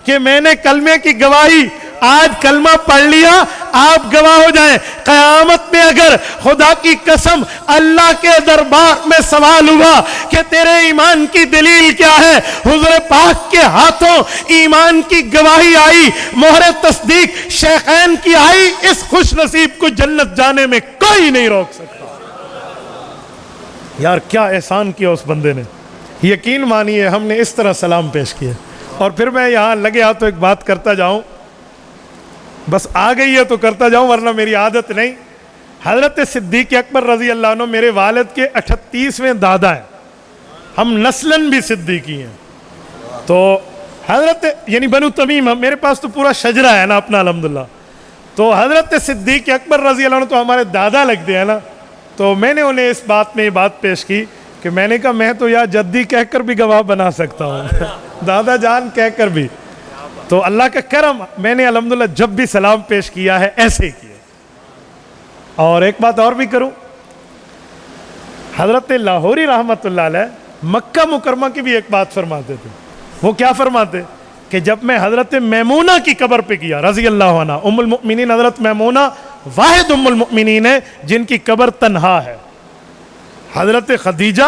کہ میں نے کلمے کی گواہی, آج کلمہ پڑھ لیا, آپ گواہ ہو جائیں. قیامت میں اگر خدا کی قسم اللہ کے دربار میں سوال ہوا کہ تیرے ایمان کی دلیل کیا ہے, حضور پاک کے ہاتھوں ایمان کی گواہی آئی, مہر تصدیق شیخین کی آئی, اس خوش نصیب کو جنت جانے میں کوئی نہیں روک سکتا. یار کیا احسان کیا اس بندے نے. یقین مانیے ہم نے اس طرح سلام پیش کیا. اور پھر میں یہاں لگے ہاں تو ایک بات کرتا جاؤں, بس آ گئی ہے تو کرتا جاؤں ورنہ میری عادت نہیں. حضرت صدیق اکبر رضی اللہ عنہ میرے والد کے 38ویں دادا ہیں, ہم نسلاً بھی صدیقی ہیں. تو حضرت یعنی بنو تمیم, میرے پاس تو پورا شجرہ ہے نا اپنا الحمدللہ. تو حضرت صدیق اکبر رضی اللہ عنہ تو ہمارے دادا لگتے ہیں نا. تو میں نے انہیں اس بات میں یہ بات پیش کی کہ میں نے کہا میں تو یا جدی کہہ کر بھی گواہ بنا سکتا ہوں, دادا جان کہہ کر بھی. تو اللہ کا کرم, میں نے الحمدللہ جب بھی سلام پیش کیا ہے ایسے ہی کیا. اور ایک بات اور بھی کروں, حضرت لاہوری رحمۃ اللہ علیہ مکہ مکرمہ کی بھی ایک بات فرماتے تھے. وہ کیا فرماتے کہ جب میں حضرت میمونہ کی قبر پہ کیا رضی اللہ عنہ, ام المؤمنین حضرت میمونہ واحد ام المؤمنین ہے جن کی قبر تنہا ہے. حضرت خدیجہ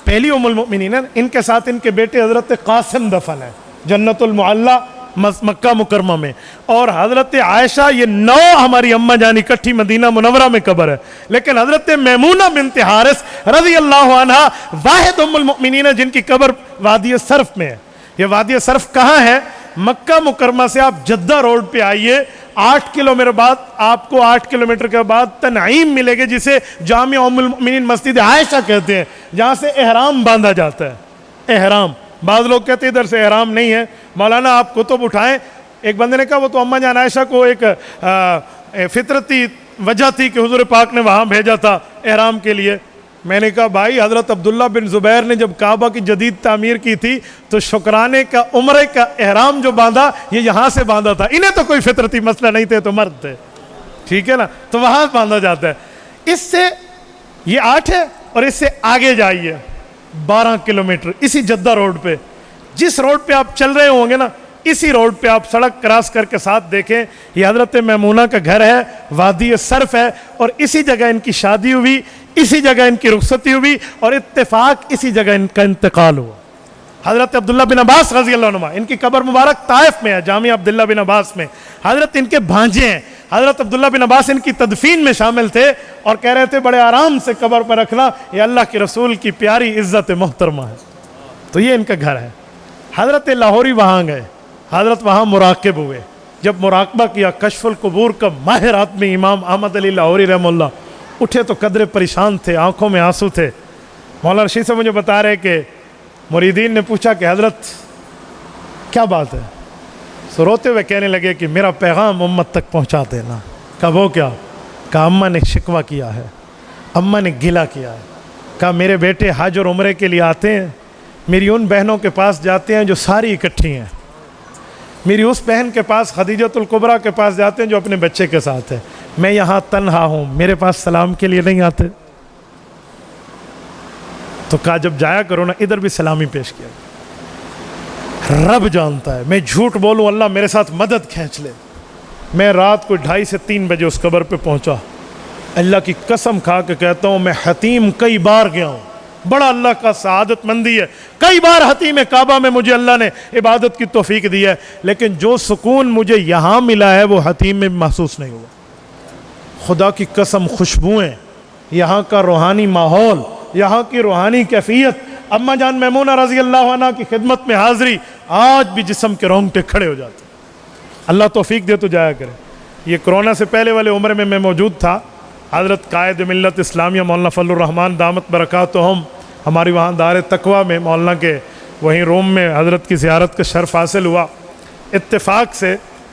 پہلی ام المؤمنین ہے, ان کے ساتھ ان کے بیٹے حضرت قاسم دفن ہے جنت المعلی مکہ مکرمہ میں. اور حضرت عائشہ, یہ 9 ہماری اماں جان اکٹھی مدینہ منورہ میں قبر ہے. لیکن حضرت میمونہ بنت حارث رضی اللہ عنہ واحد ام المؤمنین ہے جن کی قبر وادی صرف میں ہے. یہ وادی صرف کہاں ہے؟ مکہ مکرمہ سے آپ جدہ روڈ پہ آئیے, 8 کلومیٹر بعد آپ کو 8 کلومیٹر کے بعد تنعیم ملے گے, جسے جامع ام المؤمنین مسجد عائشہ کہتے ہیں, جہاں سے احرام باندھا جاتا ہے. احرام, بعض لوگ کہتے ہیں ادھر سے احرام نہیں ہے. مولانا آپ کتب اٹھائیں. ایک بندے نے کہا وہ تو اماں جان عائشہ کو ایک فطرتی وجہ تھی کہ حضور پاک نے وہاں بھیجا تھا احرام کے لیے. میں نے کہا بھائی حضرت عبداللہ بن زبیر نے جب کعبہ کی جدید تعمیر کی تھی تو شکرانے کا عمرے کا احرام جو باندھا یہ یہاں سے باندھا تھا. انہیں تو کوئی فطرتی مسئلہ نہیں تھے, تو مرد تھے, ٹھیک ہے نا, تو وہاں باندھا جاتا ہے. اس سے یہ 8 ہے اور اس سے آگے جائیے 12 کلومیٹر اسی جدہ روڈ پہ, جس روڈ پہ آپ چل رہے ہوں گے نا اسی روڈ پہ آپ سڑک کراس کر کے ساتھ دیکھیں, یہ حضرت میمونہ کا گھر ہے, وادی صرف ہے, اور اسی جگہ ان کی شادی ہوئی, اسی جگہ ان کی رخصتی ہوئی, اور اتفاق اسی جگہ ان کا انتقال ہوا. حضرت عبداللہ بن عباس رضی اللہ عنہ ان کی قبر مبارک طائف میں ہے, جامع عبداللہ بن عباس میں. حضرت ان کے بھانجے ہیں, حضرت عبداللہ بن عباس ان کی تدفین میں شامل تھے اور کہہ رہے تھے بڑے آرام سے قبر پر رکھنا, یہ اللہ کے رسول کی پیاری عزت محترمہ ہے. تو یہ ان کا گھر ہے. حضرت لاہوری وہاں گئے, حضرت وہاں مراقب ہوئے. جب مراقبہ کیا, کشف القبور کا ماہر آدمی امام احمد علی لاہوری رحمہ اللہ اٹھے تو قدرے پریشان تھے, آنکھوں میں آنسو تھے. مولانا رشید سے مجھے بتا رہے کہ مریدین نے پوچھا کہ حضرت کیا بات ہے, سو روتے ہوئے کہنے لگے کہ میرا پیغام امت تک پہنچا دینا. کہا وہ کیا؟ کہا اماں نے شکوہ کیا ہے, اماں نے گلہ کیا ہے. کہا میرے بیٹے حج اور عمرے کے لیے آتے ہیں, میری ان بہنوں کے پاس جاتے ہیں جو ساری اکٹھی ہیں, میری اس بہن کے پاس خدیجۃ الکبریٰ کے پاس جاتے ہیں جو اپنے بچے کے ساتھ ہے, میں یہاں تنہا ہوں, میرے پاس سلام کے لیے نہیں آتے. تو کہا جب جایا کرو نا ادھر بھی سلامی پیش کیا. رب جانتا ہے میں جھوٹ بولوں اللہ میرے ساتھ مدد کھینچ لے. میں رات کو 2:30 سے 3 بجے اس قبر پہ پہنچا. اللہ کی قسم کھا کے کہتا ہوں میں حتیم کئی بار گیا ہوں, بڑا اللہ کا سعادت مندی ہے, کئی بار حتیم کعبہ میں مجھے اللہ نے عبادت کی توفیق دی ہے, لیکن جو سکون مجھے یہاں ملا ہے وہ حتیم میں محسوس نہیں ہوا. خدا کی قسم خوشبوئیں, یہاں کا روحانی ماحول, یہاں کی روحانی کیفیت, اماں جان میمونہ رضی اللہ عنہ کی خدمت میں حاضری, آج بھی جسم کے رونگٹے کھڑے ہو جاتے. اللہ توفیق دے تو جایا کرے. یہ کرونا سے پہلے والے عمرے میں موجود تھا. حضرت قائد ملت اسلامیہ مولانا فضل الرحمان دامت برکاتہم ہماری وہاں دار تقویٰ میں مولانا کے وہیں روم میں حضرت کی زیارت کا شرف حاصل ہوا. اتفاق سے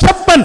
56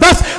10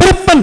53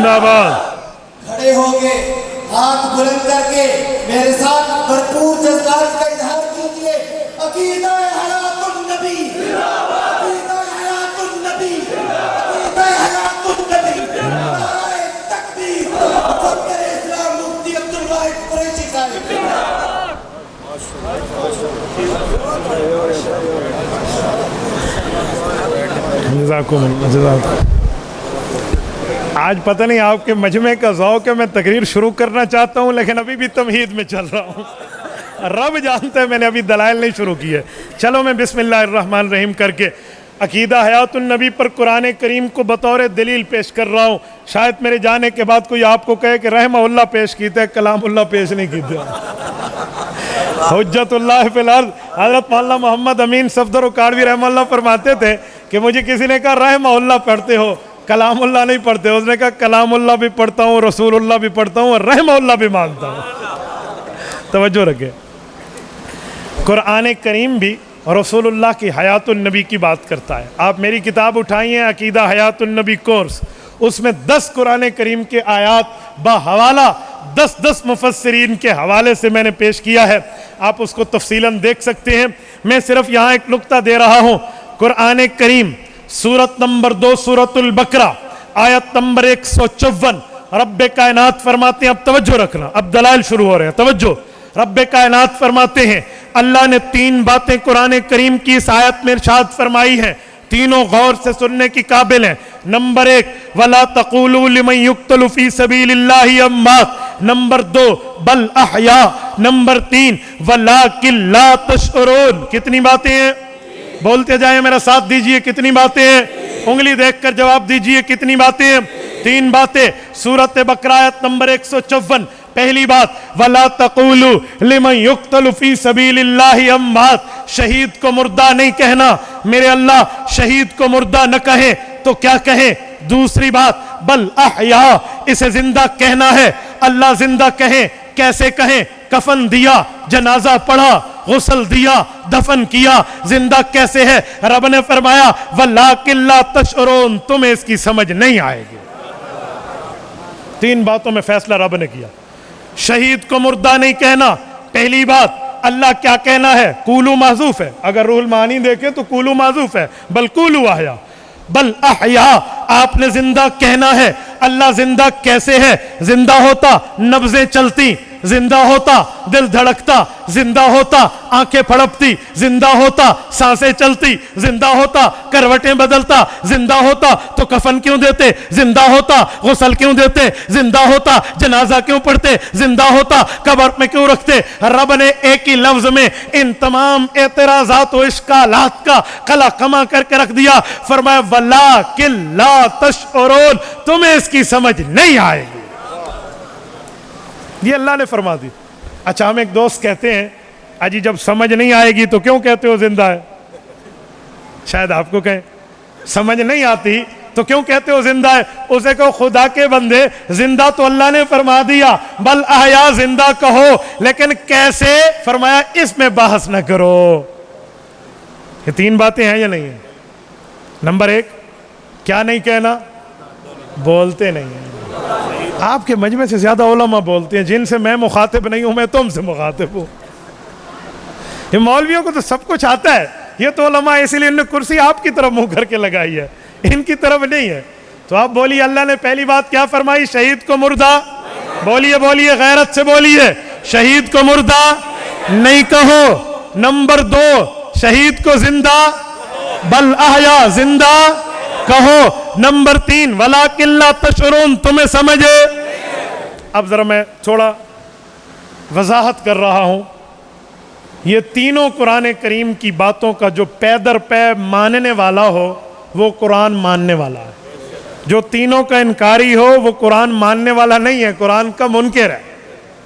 زندہ باد. کھڑے ہو گے, ہاتھ بلند کر کے میرے ساتھ بھرپور جذبات کا اظہار کیجئے. عقیدہ حیات النبی, عقیدہ حیات النبی, عقیدہ حیات النبی. نعرہ تکبیر. مفکر اسلام مفتی عبدالواحد قریشی صاحب. جزاکم اللہ, جزاکم. آج پتہ نہیں آپ کے مجمع کا ذوق ہے, میں تقریر شروع کرنا چاہتا ہوں لیکن ابھی بھی تمہید میں چل رہا ہوں. رب جانتا ہے میں نے ابھی دلائل نہیں شروع کیے. چلو میں بسم اللہ الرحمن الرحیم کر کے عقیدہ حیات النبی پر قرآن کریم کو بطور دلیل پیش کر رہا ہوں. شاید میرے جانے کے بعد کوئی آپ کو کہے کہ رحمہ اللہ پیش کیتے, کلام اللہ پیش نہیں کیتے. حجت اللہ فی الارض حضرت مولانا محمد امین صفدر کاڑوی رحمہ اللہ فرماتے تھے کہ مجھے کسی نے کہا رحمہ اللہ پڑھتے ہو, کلام اللہ نہیں پڑھتے. اس نے کہا کلام اللہ بھی پڑھتا ہوں, رسول اللہ بھی پڑھتا ہوں, اور رحمہ اللہ بھی مانتا ہوں. توجہ رکھے, قرآن کریم بھی رسول اللہ کی حیات النبی کی بات کرتا ہے. آپ میری کتاب اٹھائیے عقیدہ حیات النبی کورس, اس میں 10 قرآن کریم کے آیات بحوالہ 10 مفسرین کے حوالے سے میں نے پیش کیا ہے. آپ اس کو تفصیلاً دیکھ سکتے ہیں. میں صرف یہاں ایک نقطہ دے رہا ہوں. قرآن کریم سورت نمبر 2 سورت البقرہ آیت نمبر 154, رب کائنات فرماتے ہیں, اب توجہ رکھنا, اب دلائل شروع ہو رہے ہیں, توجہ. رب کائنات فرماتے ہیں اللہ نے 3 باتیں قرآن کریم کی اس آیت میں ارشاد فرمائی ہیں, تینوں غور سے سننے کی قابل ہیں. نمبر 1, وَلَا تَقُولُوا لِمَنْ يُقْتَلُ فِي سَبِيلِ اللَّهِ أَمْوَاتٌ. نمبر 2, بل احیاء. نمبر 3, وَلَٰكِن لَا تَشْعُرُونَ. کتنی باتیں ہیں؟ بولتے جائیں, میرا ساتھ دیجئے. کتنی باتیں ہیں؟ انگلی دیکھ کر جواب دیجئے. کتنی باتیں ہیں؟ 3 باتیں. سورت بقرہ آیت نمبر 154. پہلی بات, وَلَا تَقُولُوا لِمَنْ يُقْتَلُ فِي سَبِيلِ اللَّهِ أَمْوَاتٌ. شہید کو مردہ نہیں کہنا. میرے اللہ شہید کو مردہ نہ کہیں تو کیا کہیں؟ دوسری بات, بل احیاء, اسے زندہ کہنا ہے. اللہ زندہ کہیں, کیسے کہیں؟ کفن دیا, جنازہ پڑھا, غسل دیا, دفن کیا, زندہ کیسے ہے؟ رب نے فرمایا وَلَٰكِن لَا تَشْعُرُونَ, تمہیں اس کی سمجھ نہیں آئے گی. 3 باتوں میں فیصلہ رب نے کیا. شہید کو مردہ نہیں کہنا. پہلی بات, اللہ کیا کہنا ہے؟ قولو محذوف ہے, اگر روح المعانی دیکھیں تو قولو محذوف ہے, بل قولو احیا. بل احیا, آپ نے زندہ کہنا ہے. اللہ زندہ کیسے ہے؟ زندہ ہوتا نبضیں چلتی, زندہ ہوتا دل دھڑکتا, زندہ ہوتا آنکھیں پھڑپتی, زندہ ہوتا سانسیں چلتی, زندہ ہوتا کروٹیں بدلتا, زندہ ہوتا تو کفن کیوں دیتے, زندہ ہوتا غسل کیوں دیتے, زندہ ہوتا جنازہ کیوں پڑھتے, زندہ ہوتا قبر میں کیوں رکھتے. رب نے ایک ہی لفظ میں ان تمام اعتراضات و اشکالات کا قلع کما کر کے رکھ دیا. فرمایا وَلَٰكِن لَا تَشْعُرُونَ, تمہیں اس کی سمجھ نہیں آئے گی. یہ اللہ نے فرما دی. اچھا, ہم ایک دوست کہتے ہیں اجی جب سمجھ نہیں آئے گی تو کیوں کہتے ہو زندہ ہے؟ شاید آپ کو کہیں سمجھ نہیں آتی تو کیوں کہتے ہو زندہ ہے. اسے کہو خدا کے بندے, زندہ تو اللہ نے فرما دیا, بل احیا, زندہ کہو, لیکن کیسے؟ فرمایا اس میں بحث نہ کرو. یہ 3 باتیں ہیں یا نہیں ہیں؟ نمبر 1, کیا نہیں کہنا؟ بولتے نہیں ہیں. آپ کے مجمع سے زیادہ علماء بولتے ہیں, جن سے میں مخاطب نہیں ہوں, میں تم سے مخاطب ہوں. یہ مولویوں کو تو سب کچھ آتا ہے, یہ تو علماء اس لیے انہوں نے کرسی آپ کی طرف منہ کر کے لگائی ہے, ان کی طرف نہیں ہے. تو آپ بولیے, اللہ نے پہلی بات کیا فرمائی؟ شہید کو مردہ. بولیے بولیے, غیرت سے بولیے, شہید کو مردہ نہیں کہو. نمبر 2, شہید کو زندہ, بل احیا, زندہ کہو. نمبر 3, وَلَٰكِن لَا تَشْعُرُونَ, تمہیں سمجھے. اب ذرا میں تھوڑا وضاحت کر رہا ہوں. یہ تینوں قرآن کریم کی باتوں کا جو پے در پے ماننے والا ہو وہ قرآن ماننے والا ہے. جو تینوں کا انکاری ہو وہ قرآن ماننے والا نہیں ہے, قرآن کا منکر ہے.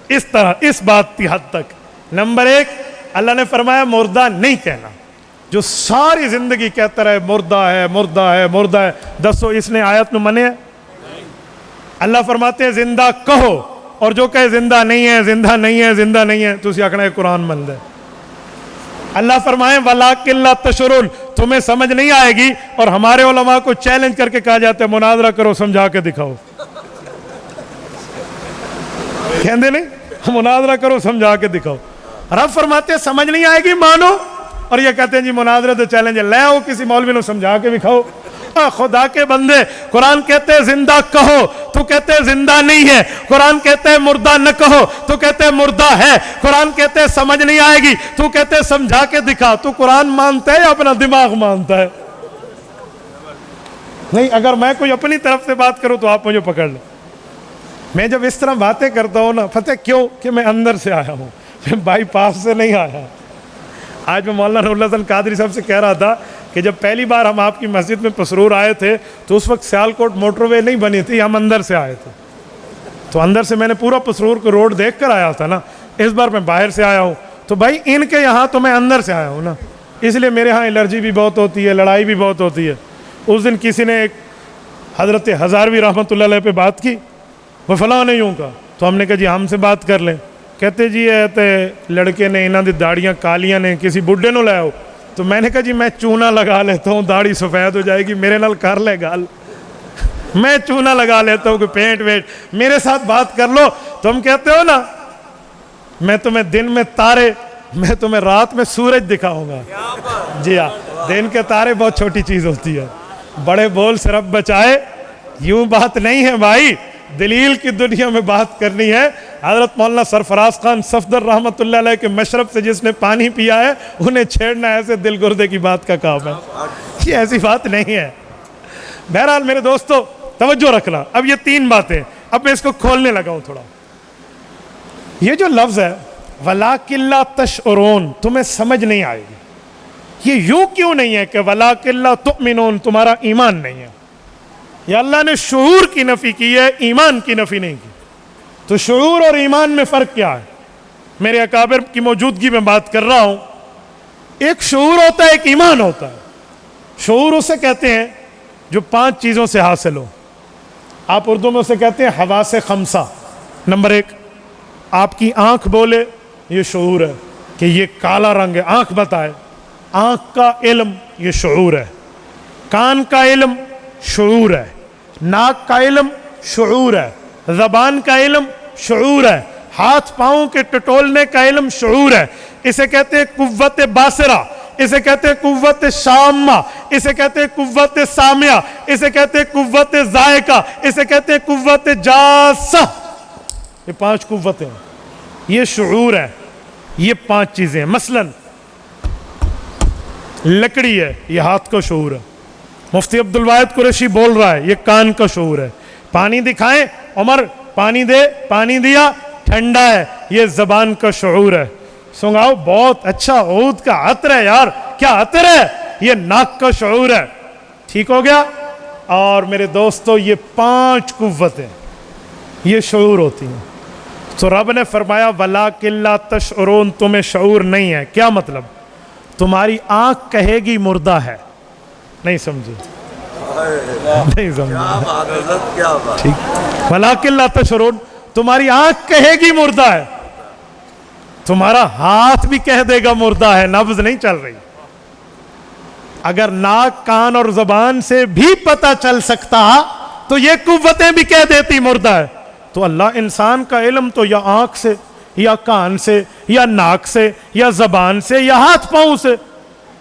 اس طرح اس بات کی حد تک. نمبر 1, اللہ نے فرمایا مردہ نہیں کہنا. جو ساری زندگی کہتا رہے مردہ ہے مردہ ہے مردہ ہے, دسو اس نے آیت میں منے ہے؟ اللہ فرماتے ہیں زندہ کہو, اور جو کہے زندہ نہیں ہے زندہ نہیں ہے زندہ نہیں ہے, تو اسی آکھنا ہے قرآن مند ہے. اللہ فرمائے وَلَٰكِن لَا تَشْعُرُونَ, تمہیں سمجھ نہیں آئے گی. اور ہمارے علماء کو چیلنج کر کے کہا جاتا ہے مناظرہ کرو, سمجھا کے دکھاؤ. کہندے نہیں مناظرہ کرو سمجھا کے دکھاؤ. رب فرماتے ہیں سمجھ نہیں آئے گی مانو, اور یہ کہتے ہیں جی مناظرہ تو چیلنج ہے, لے آؤ کسی مولوی نے سمجھا کے دکھاؤ. خدا کے بندے, قرآن کہتے ہیں زندہ کہو تو کہتے ہیں زندہ نہیں ہے, قرآن کہتے ہیں مردہ نہ کہو تو کہتے ہیں مردہ ہے, قرآن کہتے ہیں سمجھ نہیں آئے گی تو کہتے ہیں سمجھا کے دکھا. تو قرآن مانتا ہے یا اپنا دماغ مانتا ہے؟ نہیں, اگر میں کوئی اپنی طرف سے بات کروں تو آپ مجھے پکڑ لیں. میں جب اس طرح باتیں کرتا ہوں نا, پتہ کیوں؟ کہ میں اندر سے آیا ہوں, میں بائی پاس سے نہیں آیا. آج میں مولانا نور اللہ حسن قادری صاحب سے کہہ رہا تھا کہ جب پہلی بار ہم آپ کی مسجد میں پسرور آئے تھے تو اس وقت سیالکوٹ موٹر وے نہیں بنی تھی, ہم اندر سے آئے تھے. تو اندر سے میں نے پورا پسرور کو روڈ دیکھ کر آیا تھا نا. اس بار میں باہر سے آیا ہوں, تو بھائی ان کے یہاں تو میں اندر سے آیا ہوں نا, اس لیے میرے ہاں الرجی بھی بہت ہوتی ہے, لڑائی بھی بہت ہوتی ہے. اس دن کسی نے ایک حضرت ہزاروی رحمۃ اللہ علیہ پہ بات کی, وہ فلاں نے یوں کہا, تو ہم نے کہا جی ہم سے بات کر لیں. کہتے جی تے لڑکے نے انہاں دی داڑیاں کالیاں نے, کسی بڈھے نو لے آؤ. تو میں نے کہا جی میں چونا لگا لیتا ہوں, داڑھی سفید ہو جائے گی, میرے نال کر لے گال, میں چونا لگا لیتا ہوں کہ پینٹ ویٹ, میرے ساتھ بات کر لو. تم کہتے ہو نا میں تمہیں دن میں تارے, میں تمہیں رات میں سورج دکھاؤں گا. جی ہاں, دن کے تارے بہت چھوٹی چیز ہوتی ہے, بڑے بول سے رب بچائے, یوں بات نہیں ہے بھائی, دلیل کی دنیا میں بات کرنی ہے. حضرت مولانا سرفراز خان صفدر رحمۃ اللہ علیہ کے مشرب سے جس نے پانی پیا ہے انہیں چھیڑنا ایسے دل گردے کی بات کا کام ہے, یہ ایسی بات نہیں ہے. بہرحال میرے دوستو توجہ رکھنا. اب یہ 3 باتیں, اب میں اس کو کھولنے لگا ہوں تھوڑا. یہ جو لفظ ہے وَلَٰكِن لَا تَشْعُرُونَ, تمہیں سمجھ نہیں آئے گی, یہ یوں کیوں نہیں ہے کہ وَلَٰكِن لَا تُؤْمِنُونَ, تمہارا ایمان نہیں ہے. یا اللہ نے شعور کی نفی کی ہے, ایمان کی نفی نہیں کی. تو شعور اور ایمان میں فرق کیا ہے؟ میرے اکابر کی موجودگی میں بات کر رہا ہوں. ایک شعور ہوتا ہے, ایک ایمان ہوتا ہے. شعور اسے کہتے ہیں جو 5 چیزوں سے حاصل ہو. آپ اردو میں اسے کہتے ہیں حواس خمسہ. نمبر 1, آپ کی آنکھ بولے, یہ شعور ہے کہ یہ کالا رنگ ہے, آنکھ بتائے. آنکھ کا علم, یہ شعور ہے. کان کا علم شعور ہے. ناک کا علم شعور ہے. زبان کا علم شعور ہے. ہاتھ پاؤں کے ٹٹولنے کا علم شعور ہے. اسے کہتے ہیں قوت باصرہ, اسے کہتے ہیں قوت شامہ, اسے کہتے ہیں قوت سامعہ, اسے کہتے ہیں قوت ذائقہ, اسے کہتے ہیں قوت جاسہ. یہ 5 قوتیں ہیں, یہ شعور ہے. یہ 5 چیزیں ہیں. مثلاً لکڑی ہے, یہ ہاتھ کا شعور ہے. مفتی عبدالواحد قریشی بول رہا ہے, یہ کان کا شعور ہے. پانی دکھائیں, عمر پانی دے, پانی دیا, ٹھنڈا ہے, یہ زبان کا شعور ہے. سنگاؤ بہت اچھا, عود کا عطر ہے یار, کیا عطر ہے, یہ ناک کا شعور ہے. ٹھیک ہو گیا. اور میرے دوستو یہ 5 قوتیں یہ شعور ہوتی ہیں. تو رب نے فرمایا وَلَٰكِن لَا تَشْعُرُونَ, تمہیں شعور نہیں ہے. کیا مطلب؟ تمہاری آنکھ کہے گی مردہ ہے. نہیں سمجھے, نہیں سمجھے, ٹھیک. وَلَٰكِن لَا تَشْعُرُونَ, تمہاری آنکھ کہے گی مردہ ہے, تمہارا ہاتھ بھی کہہ دے گا مردہ ہے, نبض نہیں چل رہی. اگر ناک, کان اور زبان سے بھی پتہ چل سکتا تو یہ قوتیں بھی کہہ دیتی مردہ ہے. تو اللہ انسان کا علم تو یا آنکھ سے, یا کان سے, یا ناک سے, یا زبان سے, یا ہاتھ پاؤں سے.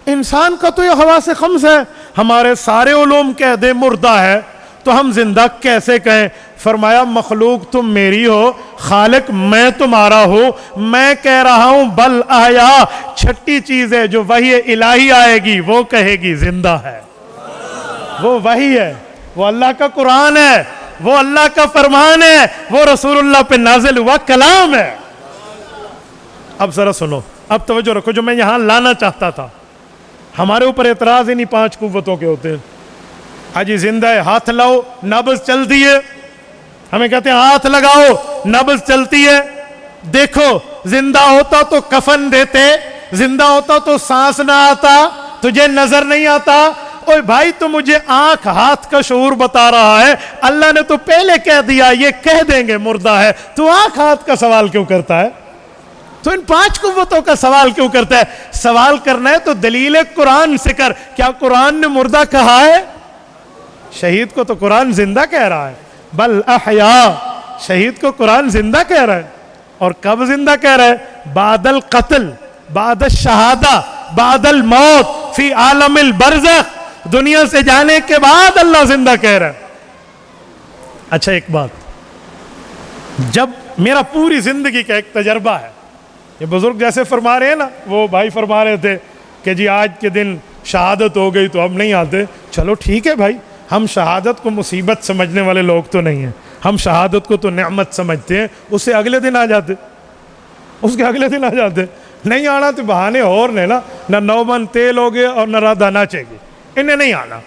انسان کا تو یہ حواس خمس ہے. ہمارے سارے علوم کہہ دے مردہ ہے تو ہم زندہ کیسے کہیں؟ فرمایا مخلوق تم میری ہو, خالق میں تمہارا ہوں. میں کہہ رہا ہوں بل احیا. 6ٹھی چیز ہے جو وحی الہی آئے گی, وہ کہے گی زندہ ہے. وہ وحی ہے, وہ اللہ کا قرآن ہے, وہ اللہ کا فرمان ہے, وہ رسول اللہ پہ نازل ہوا کلام ہے. اب ذرا سنو, اب توجہ رکھو. جو میں یہاں لانا چاہتا تھا, ہمارے اوپر اعتراض انہی 5 قوتوں کے ہوتے ہیں. حاجی زندہ ہے, ہاتھ لاؤ, نبض چلتی ہے. ہمیں کہتے ہیں ہاتھ لگاؤ, نبض چلتی ہے. دیکھو زندہ ہوتا تو کفن دیتے, زندہ ہوتا تو سانس نہ آتا, تجھے نظر نہیں آتا. اوے بھائی تو مجھے آنکھ ہاتھ کا شعور بتا رہا ہے, اللہ نے تو پہلے کہہ دیا یہ کہہ دیں گے مردہ ہے, تو آنکھ ہاتھ کا سوال کیوں کرتا ہے؟ تو ان 5 قوتوں کا سوال کیوں کرتا ہے؟ سوال کرنا ہے تو دلیل قرآن سے کر. کیا قرآن نے مردہ کہا ہے؟ شہید کو تو قرآن زندہ کہہ رہا ہے. بل احیا, شہید کو قرآن زندہ کہہ رہا ہے. اور کب زندہ کہہ رہا ہے؟ بعد القتل، بعد الشہادہ، بعد الموت، فی عالم البرزخ، دنیا سے جانے کے بعد اللہ زندہ کہہ رہا ہے۔ اچھا ایک بات، جب میرا پوری زندگی کا ایک تجربہ ہے، یہ بزرگ جیسے فرما رہے ہیں نا، وہ بھائی فرما رہے تھے کہ جی آج کے دن شہادت ہو گئی تو اب نہیں آتے، چلو ٹھیک ہے بھائی، ہم شہادت کو مصیبت سمجھنے والے لوگ تو نہیں ہیں، ہم شہادت کو تو نعمت سمجھتے ہیں، اس سے اگلے دن آ جاتے، اس کے اگلے دن آ جاتے، نہیں آنا تو بہانے اور نے نا، نہ نومن تیل ہو گئے اور نہ رادھا ناچے گی، انہیں نہیں آنا۔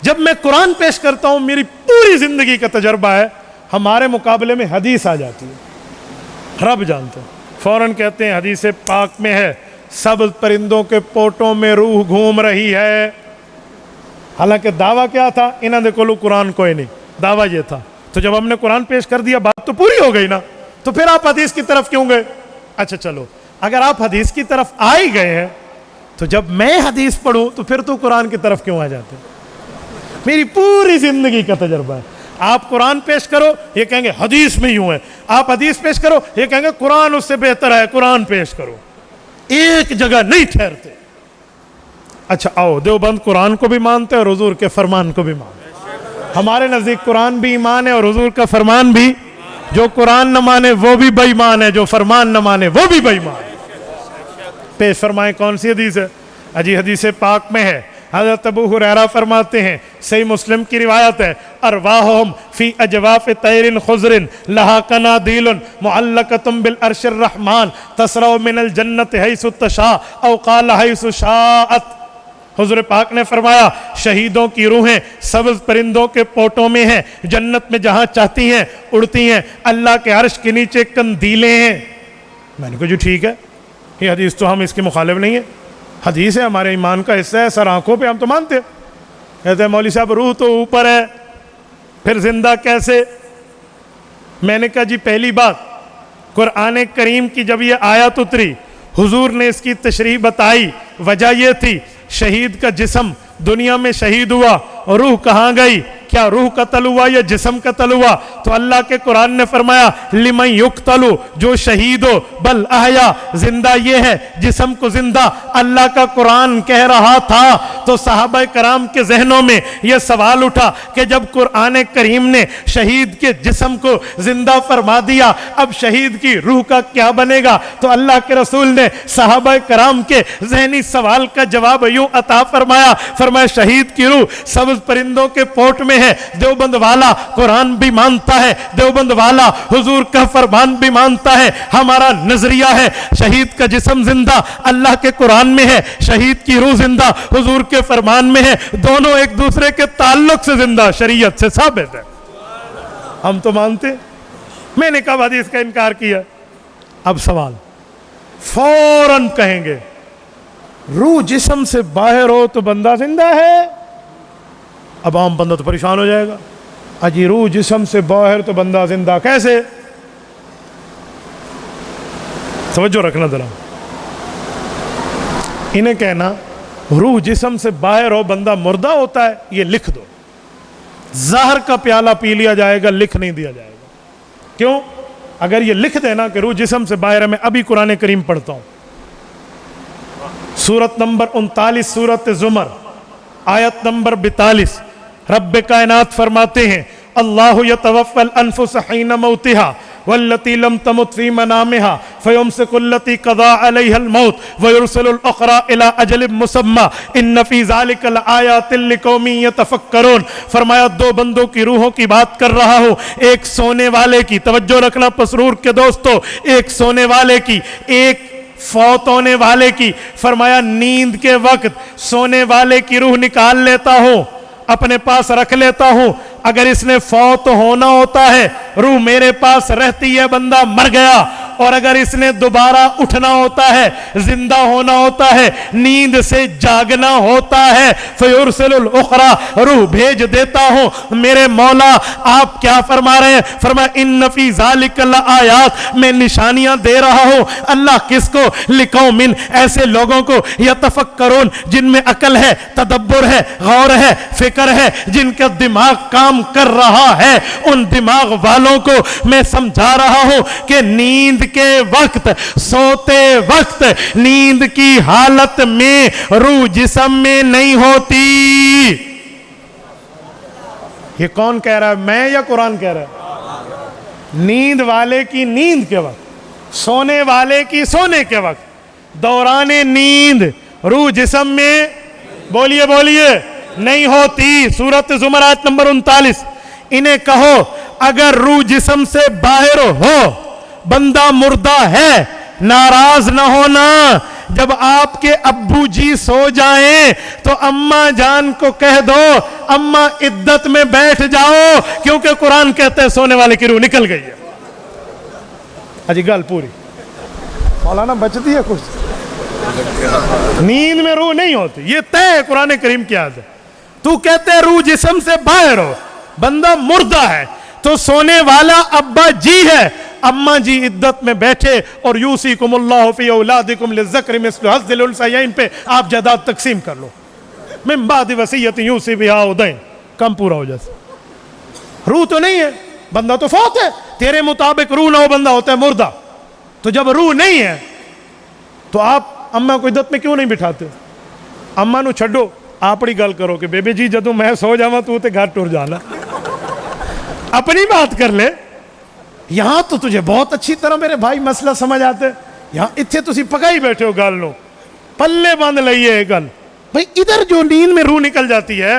جب میں قرآن پیش کرتا ہوں، میری پوری زندگی کا تجربہ ہے، ہمارے مقابلے میں حدیث آ جاتی ہے، رب جانتے ہیں، فوراً کہتے ہیں حدیث پاک میں ہے سبز پرندوں کے پوٹوں میں روح گھوم رہی ہے۔ حالانکہ دعویٰ کیا تھا؟ انہاں دے کولو قرآن کوئی نہیں، دعویٰ یہ تھا۔ تو جب ہم نے قرآن پیش کر دیا، بات تو پوری ہو گئی نا، تو پھر آپ حدیث کی طرف کیوں گئے؟ اچھا چلو، اگر آپ حدیث کی طرف آ ہی گئے ہیں تو جب میں حدیث پڑھوں تو پھر تو قرآن کی طرف کیوں آ جاتے؟ میری پوری زندگی کا تجربہ ہے، آپ قرآن پیش کرو یہ کہیں گے حدیث میں یوں ہے، آپ حدیث پیش کرو یہ کہیں گے قرآن اس سے بہتر ہے، قرآن پیش کرو، ایک جگہ نہیں ٹھہرتے۔ اچھا آؤ، دیوبند قرآن کو بھی مانتے اور حضور کے فرمان کو بھی مانتے، ہمارے نزدیک قرآن بھی ایمان ہے اور حضور کا فرمان بھی، جو قرآن نہ مانے وہ بھی بے ایمان ہے، جو فرمان نہ مانے وہ بھی بے ایمان ہے۔ پیش فرمائیں کون سی حدیث ہے؟ اجی حدیث پاک میں ہے، حضرت ابو ہریرہ فرماتے ہیں، صحیح مسلم کی روایت ہے، ارواحہم فی اجواف طیر خضر لہا قنادیل معلقۃ بالعرش الرحمن تسرع من الجنت حیث تشاء او قال حیث شاءت۔ حضور پاک نے فرمایا شہیدوں کی روحیں سبز پرندوں کے پوٹوں میں ہیں، جنت میں جہاں چاہتی ہیں اڑتی ہیں، اللہ کے عرش کے نیچے قندیلیں ہیں۔ میں نے کہا جو ٹھیک ہے، یہ حدیث تو ہم اس کے مخالف نہیں ہے، حدیث ہے، ہمارے ایمان کا حصہ ہے، سر آنکھوں پہ ہم تو مانتے ہیں۔ کہتے ہیں مولوی صاحب روح تو اوپر ہے، پھر زندہ کیسے؟ میں نے کہا جی پہلی بات، قرآن کریم کی جب یہ آیت اتری، حضور نے اس کی تشریح بتائی، وجہ یہ تھی شہید کا جسم دنیا میں شہید ہوا، روح کہاں گئی؟ کیا روح قتل ہوا یا جسم قتل ہوا؟ تو اللہ کے قرآن نے فرمایا لمن یقتل، جو شہید ہو، بل احیا، زندہ یہ ہے، جسم کو زندہ اللہ کا قرآن کہہ رہا تھا۔ تو صحابہ کرام کے ذہنوں میں یہ سوال اٹھا کہ جب قرآن کریم نے شہید کے جسم کو زندہ فرما دیا، اب شہید کی روح کا کیا بنے گا؟ تو اللہ کے رسول نے صحابہ کرام کے ذہنی سوال کا جواب یوں عطا فرمایا، فرمایا شہید کی روح سبز پرندوں کے پوٹ میں ہے۔ دیوبند والا قرآن بھی مانتا ہے، دیوبند والا حضور کا فرمان بھی مانتا ہے، ہمارا نظریہ ہے شہید کا جسم زندہ اللہ کے قرآن میں ہے، شہید کی روح زندہ حضور کے فرمان میں ہے، دونوں ایک دوسرے کے تعلق سے زندہ، شریعت سے ثابت ہے، ہم تو مانتے ہیں۔ میں نے کب حدیث کا انکار کیا؟ اب سوال فوراً کہیں گے روح جسم سے باہر ہو تو بندہ زندہ ہے۔ اب عام بندہ تو پریشان ہو جائے گا، اجی روح جسم سے باہر تو بندہ زندہ کیسے؟ توجہ رکھنا ذرا، انہیں کہنا روح جسم سے باہر ہو بندہ مردہ ہوتا ہے، یہ لکھ دو، زہر کا پیالہ پی لیا جائے گا، لکھ نہیں دیا جائے گا۔ کیوں؟ اگر یہ لکھ دینا کہ روح جسم سے باہر ہے، میں ابھی قرآن کریم پڑھتا ہوں، سورت نمبر 39 سورت زمر آیت نمبر 42، رب کائنات فرماتے ہیں اللہ یتوفی الانفس حین موتها والتي لم تمت في منامها فيمسك التي قضى عليها الموت ويرسل الأخرى إلى أجل مسمى إن في ذلك لآيات لقوم يتفكرون۔ فرمایا دو بندوں کی روحوں کی بات کر رہا ہوں، ایک سونے والے کی، توجہ رکھنا پسرور کے دوستو، ایک سونے والے کی، ایک فوت ہونے والے کی۔ فرمایا نیند کے وقت سونے والے کی روح نکال لیتا ہوں، اپنے پاس رکھ لیتا ہوں، اگر اس نے فوت ہونا ہوتا ہے روح میرے پاس رہتی ہے، بندہ مر گیا، اور اگر اس نے دوبارہ اٹھنا ہوتا ہے، زندہ ہونا ہوتا ہے، نیند سے جاگنا ہوتا ہے، فیرسل الاخرى، روح بھیج دیتا ہوں۔ میرے مولا آپ کیا فرما رہے ہیں؟ فرمایا ان فی ذالک لآیات، میں نشانیاں دے رہا ہوں۔ اللہ کس کو؟ لقوم، ایسے لوگوں کو یتفکرون، جن میں عقل ہے، تدبر ہے، غور ہے، فکر ہے، جن کا دماغ کام کر رہا ہے، ان دماغ والوں کو میں سمجھا رہا ہوں کہ نیند نیند کے وقت سوتے وقت نیند کی حالت میں روح جسم میں نہیں ہوتی. یہ کون کہہ رہا ہے, میں یا قرآن کہہ رہا ہے؟ نیند والے کی نیند کے وقت, سونے والے کی سونے کے وقت, دوران نیند روح جسم میں بولیے بولیے نہیں ہوتی. سورۃ زمر آیت نمبر 39. انہیں کہو اگر روح جسم سے باہر ہو, بندہ مردہ ہے, ناراض نہ ہونا. جب آپ کے ابو جی سو جائیں تو اماں جان کو کہہ دو اماں عدت میں بیٹھ جاؤ, کیونکہ قرآن کہتے ہیں سونے والے کی روح نکل گئی ہے. اجی گل پوری مولانا بچتی ہے کچھ, نیند میں روح نہیں ہوتی, یہ طے ہے قرآن کریم کی آیت ہے. تو کہتے ہیں روح جسم سے باہر ہو, بندہ مردہ ہے, تو سونے والا ابا جی ہے, اماں جی عدت میں بیٹھے اور یوصیکم اللہ فی اولادکم للذکر مثل حظ الانثیین پہ آپ جائیداد تقسیم کر لو, من بعد وصیت یوصی بہا او دین, کم پورا ہو جاتا. روح تو نہیں ہے, بندہ تو فوت ہے, تیرے مطابق روح نہ ہو بندہ ہوتا ہے مردہ. تو جب روح نہیں ہے تو آپ اماں کو عدت میں کیوں نہیں بٹھاتے؟ اماں نو چھڈو, اپنی گل کرو کہ بیبی جی جدوں میں سو جاواں تو تے گھر ٹر جانا, اپنی بات کر لے. یہاں تو تجھے بہت اچھی طرح میرے بھائی مسئلہ سمجھ آتے, یہاں اتھے تسی پکائی بیٹھے ہو گل نو, پلے باندھ لئیے گل. بھئی ادھر جو نیند میں روح نکل جاتی ہے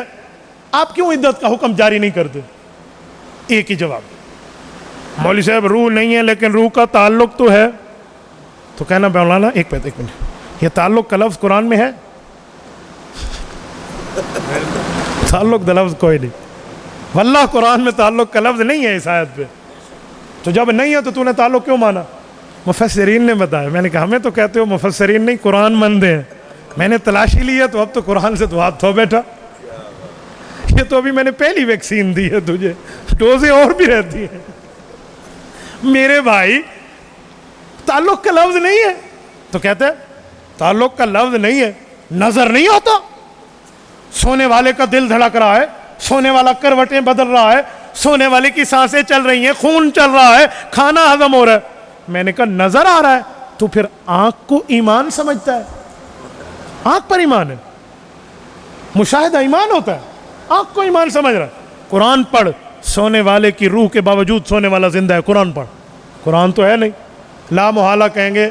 آپ کیوں عدت کا حکم جاری نہیں کرتے؟ ایک ہی جواب, مولوی صاحب روح نہیں ہے لیکن روح کا تعلق تو ہے. تو کہنا مولانا ایک منٹ, یہ تعلق کا لفظ قرآن میں ہے؟ تعلق کا لفظ کوئی نہیں, واللہ قرآن میں تعلق کا لفظ نہیں ہے اس آیت پہ. تو جب نہیں ہے تو نے تعلق کیوں مانا؟ مفسرین نے بتایا. میں نے کہا ہمیں تو کہتے ہو مفسرین نہیں قرآن مندے ہیں, میں نے تلاشی لی ہے تو اب تو قرآن سے تو ہاتھ دھو بیٹھا. یہ تو ابھی میں نے پہلی ویکسین دی ہے تجھے, ڈوزیں اور بھی رہتی ہیں. میرے بھائی تعلق کا لفظ نہیں ہے, تو کہتے ہیں تعلق کا لفظ نہیں ہے, نظر نہیں ہوتا, سونے والے کا دل دھڑک رہا ہے, سونے والا کروٹیں بدل رہا ہے, سونے والے کی سانسیں چل رہی ہیں, خون چل رہا ہے, کھانا ہضم ہو رہا ہے. میں نے کہا نظر آ رہا ہے, تو پھر آنکھ کو ایمان سمجھتا ہے, آنکھ پر ایمان ہے, مشاہدہ ایمان ہوتا ہے, آنکھ کو ایمان سمجھ رہا ہے. قرآن پڑھ, سونے والے کی روح کے باوجود سونے والا زندہ ہے, قرآن پڑھ. قرآن تو ہے نہیں, لا محالہ کہیں گے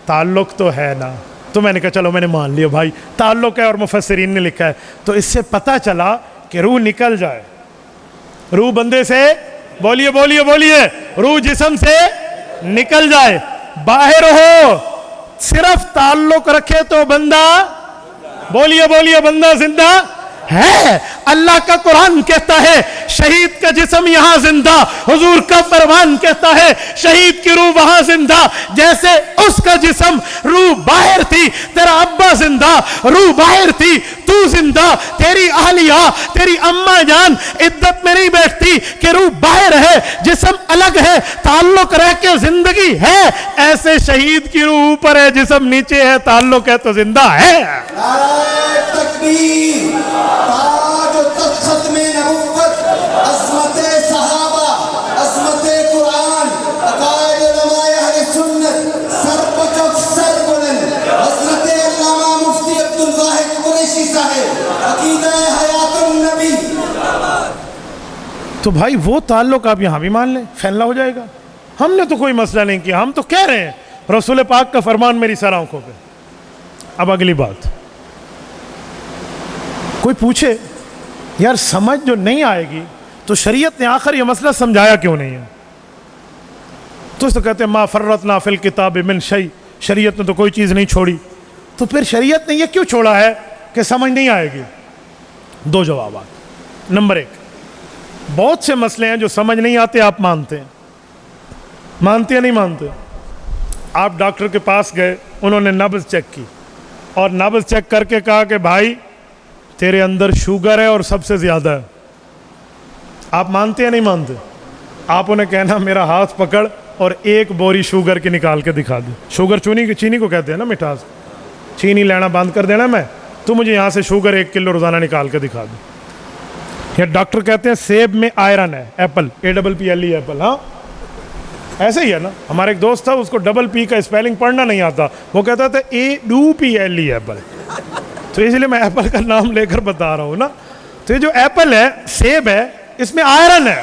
تعلق تو ہے نا. تو میں نے کہا چلو میں نے مان لیا بھائی تعلق ہے اور مفسرین نے لکھا ہے. تو اس سے پتہ چلا کہ روح نکل جائے, روح بندے سے بولیے بولیے بولیے روح جسم سے نکل جائے, باہر ہو, صرف تعلق رکھے تو بندہ بولیے بولیے بندہ زندہ ہے. اللہ کا قرآن کہتا ہے شہید کا جسم یہاں زندہ, حضور کا فرمان کہتا ہے شہید کی روح وہاں زندہ. جیسے اس کا جسم روح باہر تھی, تیرا ابا زندہ, روح باہر تھی, تو زندہ, تیری اہلیہ تیری اماں جان عدت میں نہیں بیٹھتی کہ روح باہر ہے, جسم الگ ہے, تعلق رہ کے زندگی ہے. ایسے شہید کی روح اوپر ہے, جسم نیچے ہے, تعلق ہے تو زندہ ہے. نعرہ تکبیر, تاج و تخت میں نبوت, عظمت صحابہ, عظمت قرآن, عقائد علماء اہل سنت, سر پکف سر بلند, حضرت علامہ مفتی عبدالواحد قریشی صاحب, عقیدہ حیات النبی. تو بھائی وہ تعلق آپ یہاں بھی مان لیں, پھیلنا ہو جائے گا. ہم نے تو کوئی مسئلہ نہیں کیا, ہم تو کہہ رہے ہیں رسول پاک کا فرمان میری سر آنکھوں پہ. اب اگلی بات, کوئی پوچھے یار سمجھ جو نہیں آئے گی تو شریعت نے آخر یہ مسئلہ سمجھایا کیوں نہیں ہے؟ تو اس تو کہتے ہیں ما فرطنا فی الکتاب من شیء, شریعت نے تو کوئی چیز نہیں چھوڑی. تو پھر شریعت نے یہ کیوں چھوڑا ہے کہ سمجھ نہیں آئے گی؟ دو جوابات. نمبر ایک, بہت سے مسئلے ہیں جو سمجھ نہیں آتے آپ مانتے ہیں, مانتے یا نہیں مانتے؟ آپ ڈاکٹر کے پاس گئے, انہوں نے نبض چیک کی اور نبض چیک کر کے کہا کہ بھائی تیرے اندر شوگر ہے اور سب سے زیادہ ہے. آپ مانتے یا نہیں مانتے؟ آپ انہیں کہنا میرا ہاتھ پکڑ اور ایک بوری شوگر کی نکال کے دکھا دے. شوگر چینی کو کہتے ہیں نا, مٹھاس, چینی لینا بند کر دینا میں, تو مجھے یہاں سے شوگر 1 کلو روزانہ نکال کے دکھا دے. یا ڈاکٹر کہتے ہیں سیب میں آئرن ہے, ایپل, APPLE ایپل, ہاں ایسے ہی ہے نا. ہمارا ایک دوست تھا, اس کو ڈبل پی کا اسپیلنگ پڑھنا نہیں آتا, وہ کہتا تھا APPLE ایپل. تو اس لیے میں ایپل کا نام لے کر بتا رہا ہوں نا. تو یہ جو ایپل ہے, سیب ہے, اس میں آئرن ہے.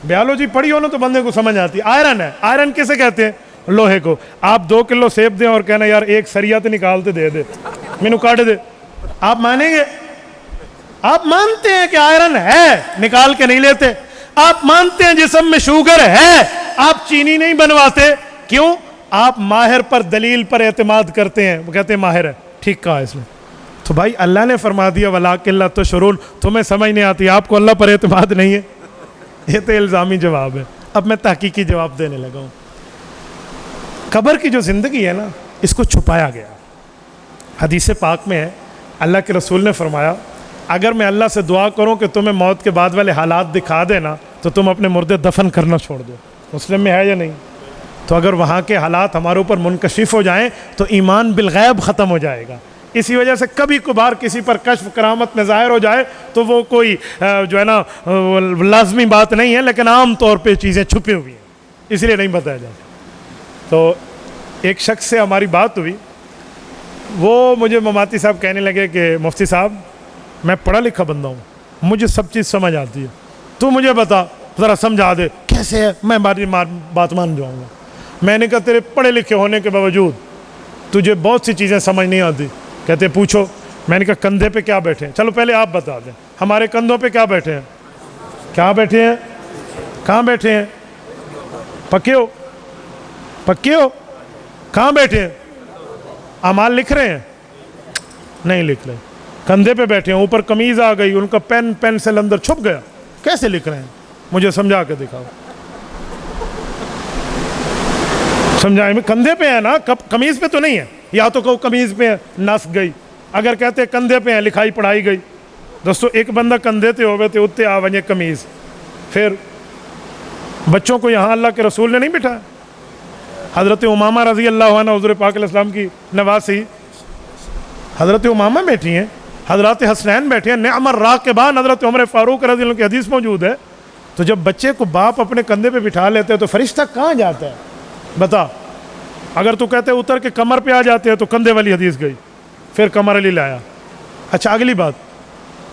بیالوجی پڑھی ہو نا تو بندے کو سمجھ آتی ہے. آئرن ہے. آئرن کیسے کہتے ہیں؟ لوہے کو. آپ 2 کلو سیب دیں اور کہنا یار ایک سریا تو نکالتے دے دے, مینو کاٹ دے, آپ مانیں گے؟ آپ مانتے ہیں کہ آئرن ہے, نکال کے نہیں لیتے. آپ مانتے ہیں جسم میں شوگر ہے, آپ چینی نہیں بنواتے. کیوں؟ آپ ماہر پر, دلیل پر اعتماد کرتے ہیں. وہ کہتے ہیں ماہر ہے, ٹھیک کہا اس نے. تو بھائی اللہ نے فرما دیا وَلَٰكِن لَا تَشْعُرُونَ, تمہیں سمجھ نہیں آتی, آپ کو اللہ پر اعتماد نہیں ہے. یہ تو الزامی جواب ہے. اب میں تحقیقی جواب دینے لگا ہوں. قبر کی جو زندگی ہے نا, اس کو چھپایا گیا. حدیث پاک میں ہے, اللہ کے رسول نے فرمایا اگر میں اللہ سے دعا کروں کہ تمہیں موت کے بعد والے حالات دکھا دینا تو تم اپنے مردے دفن کرنا چھوڑ دو. مسلم میں ہے یا نہیں؟ تو اگر وہاں کے حالات ہمارے اوپر منکشف ہو جائیں تو ایمان بالغیب ختم ہو جائے گا. اسی وجہ سے کبھی کبھار کسی پر کشف کرامت میں ظاہر ہو جائے تو وہ کوئی جو ہے نا لازمی بات نہیں ہے, لیکن عام طور پہ چیزیں چھپی ہوئی ہیں, اس لیے نہیں بتایا جاتا. تو ایک شخص سے ہماری بات ہوئی, وہ مجھے مماتی صاحب کہنے لگے کہ مفتی صاحب میں پڑھا لکھا بندہ ہوں, مجھے سب چیز سمجھ آتی ہے, تو مجھے بتا ذرا سمجھا دے کیسے ہے, میں بات مان جاؤں گا. میں نے کہا تیرے پڑھے لکھے ہونے کے باوجود تجھے بہت سی چیزیں سمجھ نہیں آتی. کہتے پوچھو. میں نے کہا کندھے پہ کیا بیٹھے ہیں؟ چلو پہلے آپ بتا دیں, ہمارے کندھوں پہ کیا بیٹھے ہیں؟ کیا بیٹھے ہیں؟ کہاں بیٹھے ہیں؟ پکے ہو؟ پکے ہو؟ کہاں بیٹھے ہیں؟ اعمال لکھ رہے ہیں؟ نہیں لکھ رہے. کندھے پہ بیٹھے ہیں, اوپر قمیض آ گئی, ان کا پین پینسل اندر چھپ گیا, کیسے لکھ رہے ہیں؟ مجھے سمجھا کے دکھاؤ. سمجھائیں میں, کندھے پہ ہے نا, قمیض پہ تو نہیں ہے. یا تو کہو قمیض پہ ہے, نس گئی. اگر کہتے کندھے پہ ہیں, لکھائی پڑھائی گئی. دوستو ایک بندہ کندھے تے ہوئے تھے, اتنے آ ونجے قمیض. پھر بچوں کو یہاں اللہ کے رسول نے نہیں بٹھایا. حضرت امامہ رضی اللہ عنہ حضور پاک علیہ السلام کی نواسی, حضرت امامہ بیٹھی ہیں, حضرت حسنین بیٹھے ہیں, نعم الراکبان حضرت عمر فاروق رضی اللہ عنہ کی حدیث موجود ہے. تو جب بچے کو باپ اپنے کندھے پہ بٹھا لیتے ہیں تو فرشتہ کہاں جاتا ہے؟ بتا. اگر تو کہتے اتر کے کمر پہ آ جاتے ہیں تو کندھے والی حدیث گئی, پھر کمر علی لایا. اچھا اگلی بات,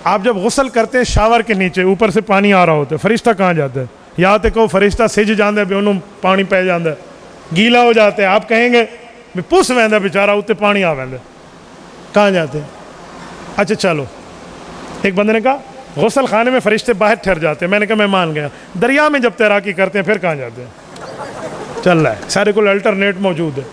آپ جب غسل کرتے ہیں شاور کے نیچے اوپر سے پانی آ رہا ہوتا ہے, فرشتہ کہاں جاتا ہے؟ یا تو کہو فرشتہ سج جاندے بے انہوں پانی پہ جاندے, گیلا ہو جاتے ہیں. آپ کہیں گے پس ویندا بیچارہ اتنے پانی آ ویندا, کہاں جاتے ہیں؟ اچھا چلو, ایک بندے نے کہا غسل خانے میں فرشتے باہر ٹھہر جاتے ہیں. میں نے کہا میں مان گیا. دریا میں جب تیراکی کرتے ہیں پھر کہاں جاتے ہیں؟ چل رہا ہے, سارے کو الٹرنیٹ موجود ہے.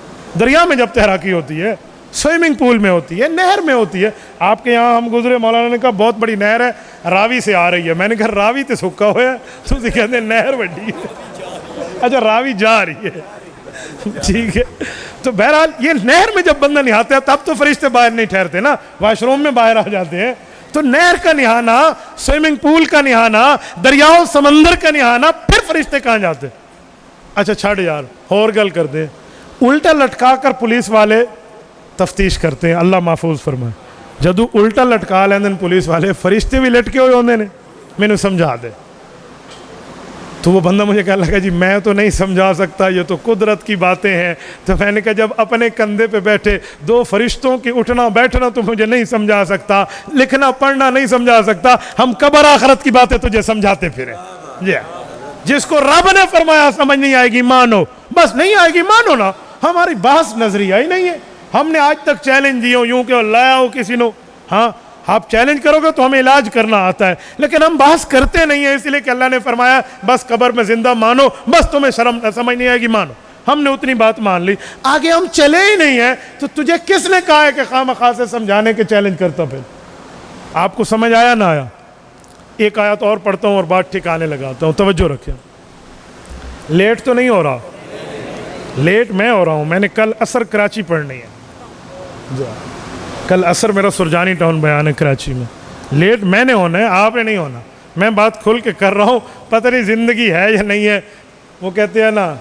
دریا میں جب تیراکی ہوتی ہے, سوئمنگ پول میں ہوتی ہے, نہر میں ہوتی ہے. آپ کے یہاں ہم گزرے, مولانا نے کہا بہت بڑی نہر ہے, راوی سے آ رہی ہے. میں نے کہا راوی تے سکا ہوا ہے, تو کہتے ہیں نہر بڑی ہے. اچھا راوی جا رہی ہے, ٹھیک ہے. تو بہرحال یہ نہر میں جب بندہ نہاتا ہے تب تو فرشتے باہر نہیں ٹھہرتے نا, واش روم میں باہر آ جاتے ہیں. تو نہر کا نہانا, سوئمنگ پول کا نہانا, دریاؤں سمندر کا نہانا, پھر فرشتے کہاں جاتے؟ اچھا چھڑ یار, اور گل کر دیں. الٹا لٹکا کر پولیس والے تفتیش کرتے ہیں, اللہ محفوظ فرمائے. جدو الٹا لٹکا لیندے پولیس والے, فرشتے بھی لٹکے ہوئے ہوندے نے, مینوں سمجھا دے. تو وہ بندہ مجھے کہنے لگا جی میں تو نہیں سمجھا سکتا, یہ تو قدرت کی باتیں ہیں. تو میں نے کہا جب اپنے کندھے پہ بیٹھے 2 فرشتوں کی اٹھنا بیٹھنا تو مجھے نہیں سمجھا سکتا, لکھنا پڑھنا نہیں سمجھا سکتا, ہم قبر آخرت کی باتیں تجھے سمجھاتے پھریں. جی جس کو رب نے فرمایا سمجھ نہیں آئے گی مانو, بس نہیں آئے گی مانو نا. ہماری بحث نظریہ ہی نہیں ہے. ہم نے آج تک چیلنج دی ہو یوں کہ لایا ہو کسی نے, ہاں آپ چیلنج کرو گے تو ہمیں علاج کرنا آتا ہے, لیکن ہم بحث کرتے نہیں ہیں. اس لیے کہ اللہ نے فرمایا بس قبر میں زندہ مانو, بس تمہیں شرم سمجھ نہیں آئے گی مانو. ہم نے اتنی بات مان لی, آگے ہم چلے ہی نہیں ہیں. تو تجھے کس نے کہا ہے کہ خواہ سے سمجھانے کے چیلنج کرتا؟ پھر آپ کو سمجھ آیا نہ آیا؟ ایک آیت اور پڑھتا ہوں اور بات ٹھکانے لگاتا ہوں, توجہ رکھیں. لیٹ تو نہیں ہو رہا؟ لیٹ میں ہو رہا ہوں. میں نے کل عصر کراچی پڑھنی ہے, کل عصر میرا سرجانی ٹاؤن بیان ہے کراچی میں. لیٹ میں نے ہونا ہے, آپ نے نہیں ہونا. میں بات کھل کے کر رہا ہوں, پتہ نہیں زندگی ہے یا نہیں ہے. وہ کہتے ہیں نا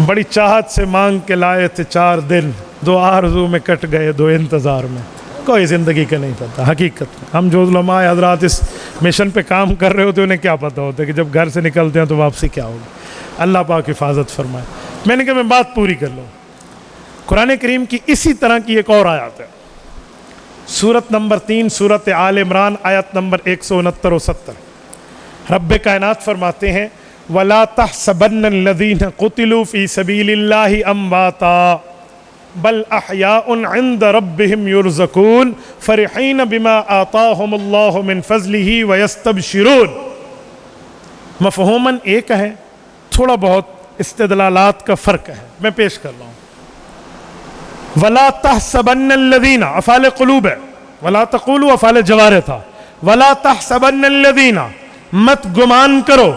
بڑی چاہت سے مانگ کے لائے تھے 4 دن, 2 آرزو میں کٹ گئے 2 انتظار میں. کوئی زندگی کا نہیں پتہ حقیقت میں. ہم جو علماء حضرات اس مشن پہ کام کر رہے ہوتے انہیں کیا پتہ ہوتا ہے کہ جب گھر سے نکلتے ہیں تو واپسی کیا ہوگی. اللہ پاک حفاظت فرمائے. میں نے کہا میں بات پوری کر لوں. قرآن کریم کی اسی طرح کی ایک اور آیات ہے, سورت نمبر 3 سورت آل عمران آیت نمبر 169 و 70. رب کائنات فرماتے ہیں وَلَا تَحْسَبَنَّ الَّذِينَ قُتِلُوا فِي سَبِيلِ اللَّهِ أَمْوَاتًا بَلْ أَحْيَاءٌ عِنْدَ رَبِّهِمْ يُرْزَقُونَ فَرِحِينَ بِمَا آتَاهُمُ اللَّهُ مِنْ فَضْلِهِ وَيَسْتَبْشِرُونَ. مفہوماً ایک ہے, تھوڑا بہت استدلالات کا فرق ہے, میں پیش کر رہا ہوں. وَلَا تَحْسَبَنَّ الَّذِينَ افعال قلوب ہے, وَلَا تَقُولُوا افعال جوارح تھا. وَلَا تَحْسَبَنَّ الَّذِينَ مت گمان کرو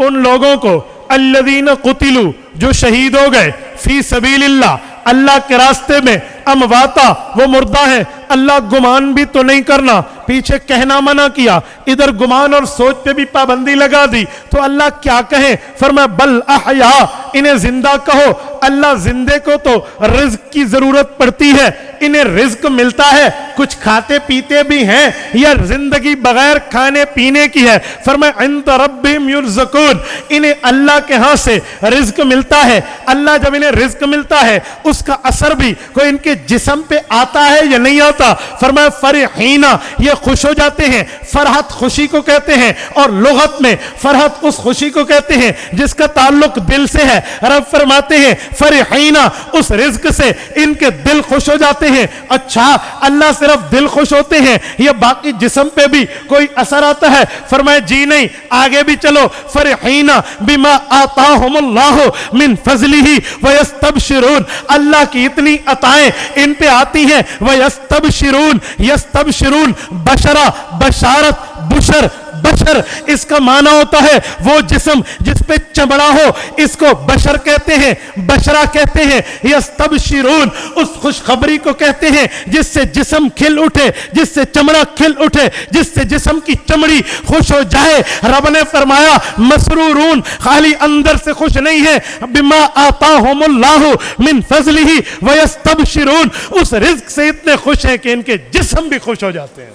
ان لوگوں کو الذین قتلوا جو شہید ہو گئے فی سبیل اللہ اللہ کے راستے میں امواتا وہ مردہ ہیں. اللہ گمان بھی تو نہیں کرنا, پیچھے کہنا منع کیا, ادھر گمان اور سوچ پہ بھی پابندی لگا دی, تو اللہ کیا کہیں؟ فرمایا بل احیا انہیں زندہ کہو. اللہ زندے کو تو رزق کی ضرورت پڑتی ہے, انہیں رزق ملتا ہے, کچھ کھاتے پیتے بھی ہیں, یا زندگی بغیر کھانے پینے کی ہے؟ فرمایا عند ربہم یرزقون انہیں اللہ کے ہاں سے رزق ملتا ہے. اللہ جب انہیں رزق ملتا ہے اس کا اثر بھی کوئی ان کے جسم پہ آتا ہے یا نہیں آتا؟ فرمایا فرحین یہ خوش ہو جاتے ہیں. فرحت خوشی کو کہتے ہیں, اور لغت میں فرحت اس خوشی کو کہتے ہیں جس کا تعلق دل سے ہے. رب فرماتے ہیں فرحین اس رزق سے ان کے دل خوش ہو جاتے ہیں. اچھا اللہ صرف دل خوش ہوتے ہیں یا باقی جسم پہ بھی کوئی اثر آتا ہے؟ فرمایا جی نہیں, آگے بھی چلو. فرحین بما آتاہم اللہ من فضلہ ویستبشرون اللہ کی اتنی عطائیں ان پہ آتی ہیں. ویستبشرون یستبشرون بشرا بشارت بشر بشر اس کا معنی ہوتا ہے وہ جسم جس پہ چمڑا ہو, اس کو بشر کہتے ہیں, بشرا کہتے ہیں. یستبشرون اس خوشخبری کو کہتے ہیں جس سے جسم کھل اٹھے, جس سے چمڑا کھل اٹھے, جس سے جسم کی چمڑی خوش ہو جائے. رب نے فرمایا مسرورون خالی اندر سے خوش نہیں ہے, بما آتاہم اللہ من فضلہ ویستبشرون اس رزق سے اتنے خوش ہیں کہ ان کے جسم بھی خوش ہو جاتے ہیں.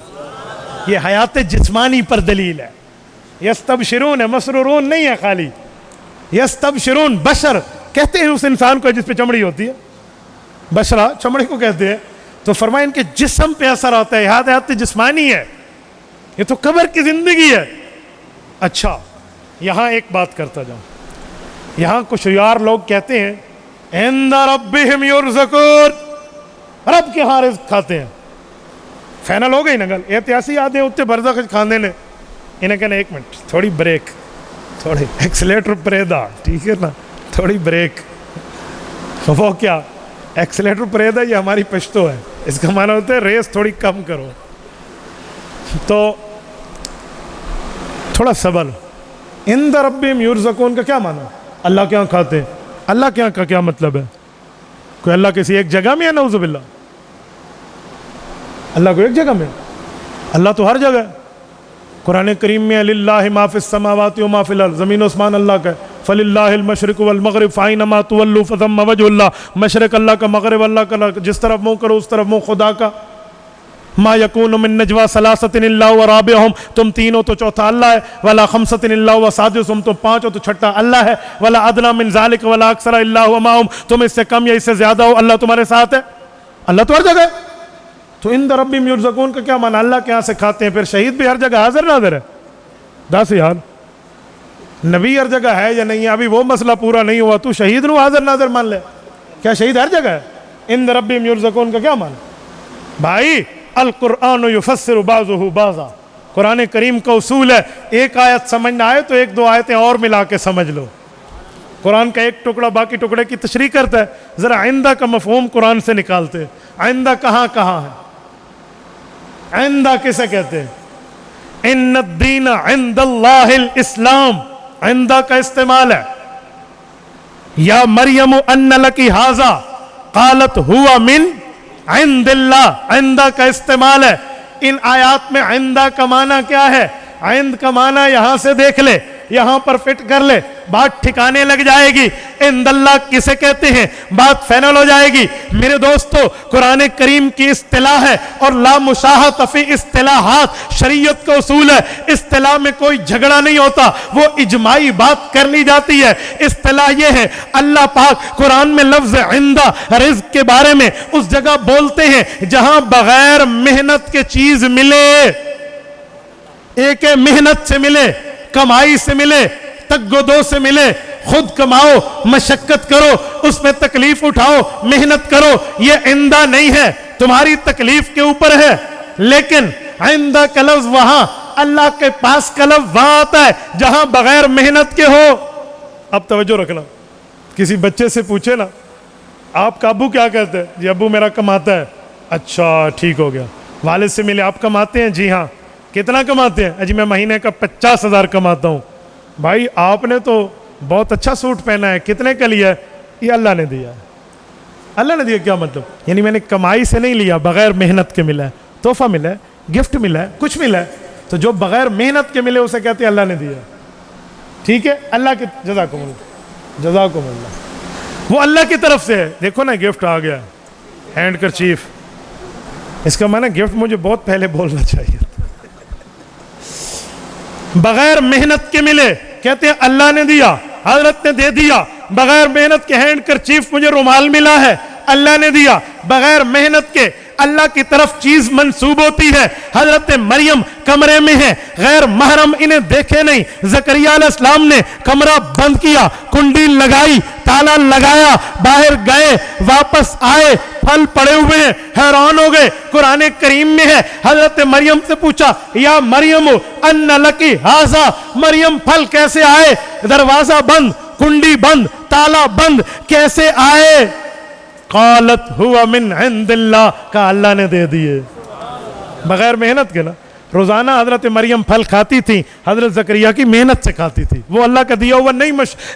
یہ حیات جسمانی پر دلیل ہے. یستبشرون ہے, مسرورون نہیں ہے خالی. یستبشرون بشر کہتے ہیں اس انسان کو جس پہ چمڑی ہوتی ہے, بشرا چمڑی کو کہتے ہیں. تو فرمایا ان کے جسم پہ اثر آتا ہے. حیات جسمانی ہے, یہ تو قبر کی زندگی ہے. اچھا یہاں ایک بات کرتا جاؤں. یہاں کچھ یار لوگ کہتے ہیں عند ربہم یرزقون رب کے ہاں رزق کھاتے ہیں. فائنل ہو گئی نا گل, احتیاسی آدھے اتنے برزخ کھاندے نے. انہیں کہنا ایک منٹ تھوڑی بریک, تھوڑی ایکسلیٹر پریدا, ٹھیک ہے نا, تھوڑی بریک. وہ کیا ایکسلیٹر پریدا یہ ہماری پشتو ہے, اس کا معنی ہوتا ہے ریس تھوڑی کم کرو. تو تھوڑا صبر. عند ربہم یرزقون کا کیا معنی؟ اللہ کے ہاں کھاتے ہیں. اللہ کے ہاں کا کیا مطلب ہے؟ کوئی اللہ کسی ایک جگہ میں ہے؟ نعوذ باللہ, اللہ کو ایک جگہ میں؟ اللہ تو ہر جگہ ہے. قرآن کریم میں للہ ما فی السماوات و ما فی الارض, زمین و اسمان اللہ کا ہے. فللہ المشرق والمغرب فاینما تولوا فثم وجہ اللہ, مشرق اللہ کا, مغرب اللہ کا, جس طرف منہ کرو اس طرف منہ خدا کا. ما یکون من نجوا ثلاثۃ الا هو رابعهم تم تین ہو تو چوتھا اللہ ہے. ولا خمسۃ الا هو سادسهم تم پانچ ہو تو چھٹا اللہ ہے. ولا ادنی من ذلک ولا اکثر الا هو معهم تم اس سے کم یا اس سے زیادہ ہو اللہ تمہارے ساتھ ہے. اللہ تو ہر جگہ ہے. تو عند ربہم یرزقون کا کیا معنی؟ اللہ کے ہاں سے کھاتے ہیں. پھر شہید بھی ہر جگہ حاضر ناظر ہے. دس یار نبی ہر جگہ ہے یا نہیں ہے؟ ابھی وہ مسئلہ پورا نہیں ہوا, تو شہید نو حاضر ناظر مان لے. کیا شہید ہر جگہ ہے؟ عند ربہم یرزقون کا کیا معنی؟ بھائی القرآن یفسر بعضہ بعضا, قرآن کریم کا اصول ہے ایک آیت سمجھنا آئے تو ایک دو آیتیں اور ملا کے سمجھ لو. قرآن کا ایک ٹکڑا باقی ٹکڑے کی تشریح کرتا ہے. ذرا آئندہ کا مفہوم قرآن سے نکالتے. آئندہ کہاں کہاں ہے؟ آئندہ کسے کہتے ہیں؟ ان الدین عند اللہ الاسلام, آئندہ کا استعمال ہے. یا مریم ان لکی ھذا قالت ہوا من عند اللہ, آئندہ کا استعمال ہے. ان آیات میں آئندہ کا معنی کیا ہے؟ عند کا معنی یہاں سے دیکھ لے, یہاں پر فٹ کر لے, بات ٹھکانے لگ جائے گی. عند اللہ کسے کہتے ہیں، بات فائنل ہو جائے گی میرے دوستو۔ قرآن کریم کی اصطلاح ہے اور لا مشاہۃ فی اصطلاحات، شریعت کا اصول ہے، اصطلاح میں کوئی جھگڑا نہیں ہوتا، وہ اجماعی بات کر لی جاتی ہے۔ اصطلاح یہ ہے، اللہ پاک قرآن میں لفظ عندہ رزق کے بارے میں اس جگہ بولتے ہیں جہاں بغیر محنت کے چیز ملے، ایک ہے محنت سے ملے، کمائی سے ملے، تگودو سے ملے، خود کماؤ، مشقت کرو، اس میں تکلیف اٹھاؤ، محنت کرو، یہ عندہ نہیں ہے، تمہاری تکلیف کے اوپر ہے۔ لیکن عندہ کا لفظ وہاں، اللہ کے پاس کا لفظ وہاں آتا ہے جہاں بغیر محنت کے ہو۔ اب توجہ رکھنا، کسی بچے سے پوچھے نا آپ کا ابو کیا کہتے ہیں؟ جی ابو میرا کماتا ہے۔ اچھا ٹھیک ہو گیا۔ والد سے ملے، آپ کماتے ہیں؟ جی ہاں۔ کتنا کماتے ہیں؟ جی میں مہینے کا 50,000 کماتا ہوں۔ بھائی آپ نے تو بہت اچھا سوٹ پہنا ہے، کتنے کا لیا ہے؟ یہ اللہ نے دیا ہے۔ اللہ نے دیا کیا مطلب؟ یعنی میں نے کمائی سے نہیں لیا، بغیر محنت کے ملا ہے، تحفہ ملا ہے، گفٹ ملا ہے، کچھ ملا ہے، تو جو بغیر محنت کے ملے اسے کہتے ہیں اللہ نے دیا۔ ٹھیک ہے، اللہ کی جزاکم اللہ، جزاکم اللہ، وہ اللہ کی طرف سے ہے۔ دیکھو نا گفٹ آ گیا، ہینڈ کرچیف، اس کا معنی گفٹ مجھے بہت پہلے بولنا چاہیے، بغیر محنت کے ملے کہتے ہیں اللہ نے دیا، حضرت نے دے دیا۔ بغیر محنت کے ہینڈ کرچیف، مجھے رومال ملا ہے، اللہ نے دیا۔ بغیر محنت کے اللہ کی طرف چیز منسوب ہوتی ہے۔ حضرت مریم کمرے میں ہیں، غیر محرم انہیں دیکھے نہیں، زکریا علیہ السلام نے کمرہ بند کیا، کنڈی لگائی، تالا لگایا، باہر گئے، واپس آئے، پھل پڑے ہوئے ہیں، حیران ہو گئے۔ قرآن کریم میں ہے، حضرت مریم سے پوچھا یا مریم ان لکی ھذا، مریم پھل کیسے آئے؟ دروازہ بند، کنڈی بند، تالا بند، کیسے آئے؟ قالت ہوا من عند اللہ، کہا اللہ نے دے دیے، بغیر محنت کے نا۔ روزانہ حضرت مریم پھل کھاتی تھی، حضرت زکریا کی محنت سے کھاتی تھی، وہ اللہ کا دیا ہوا نہیں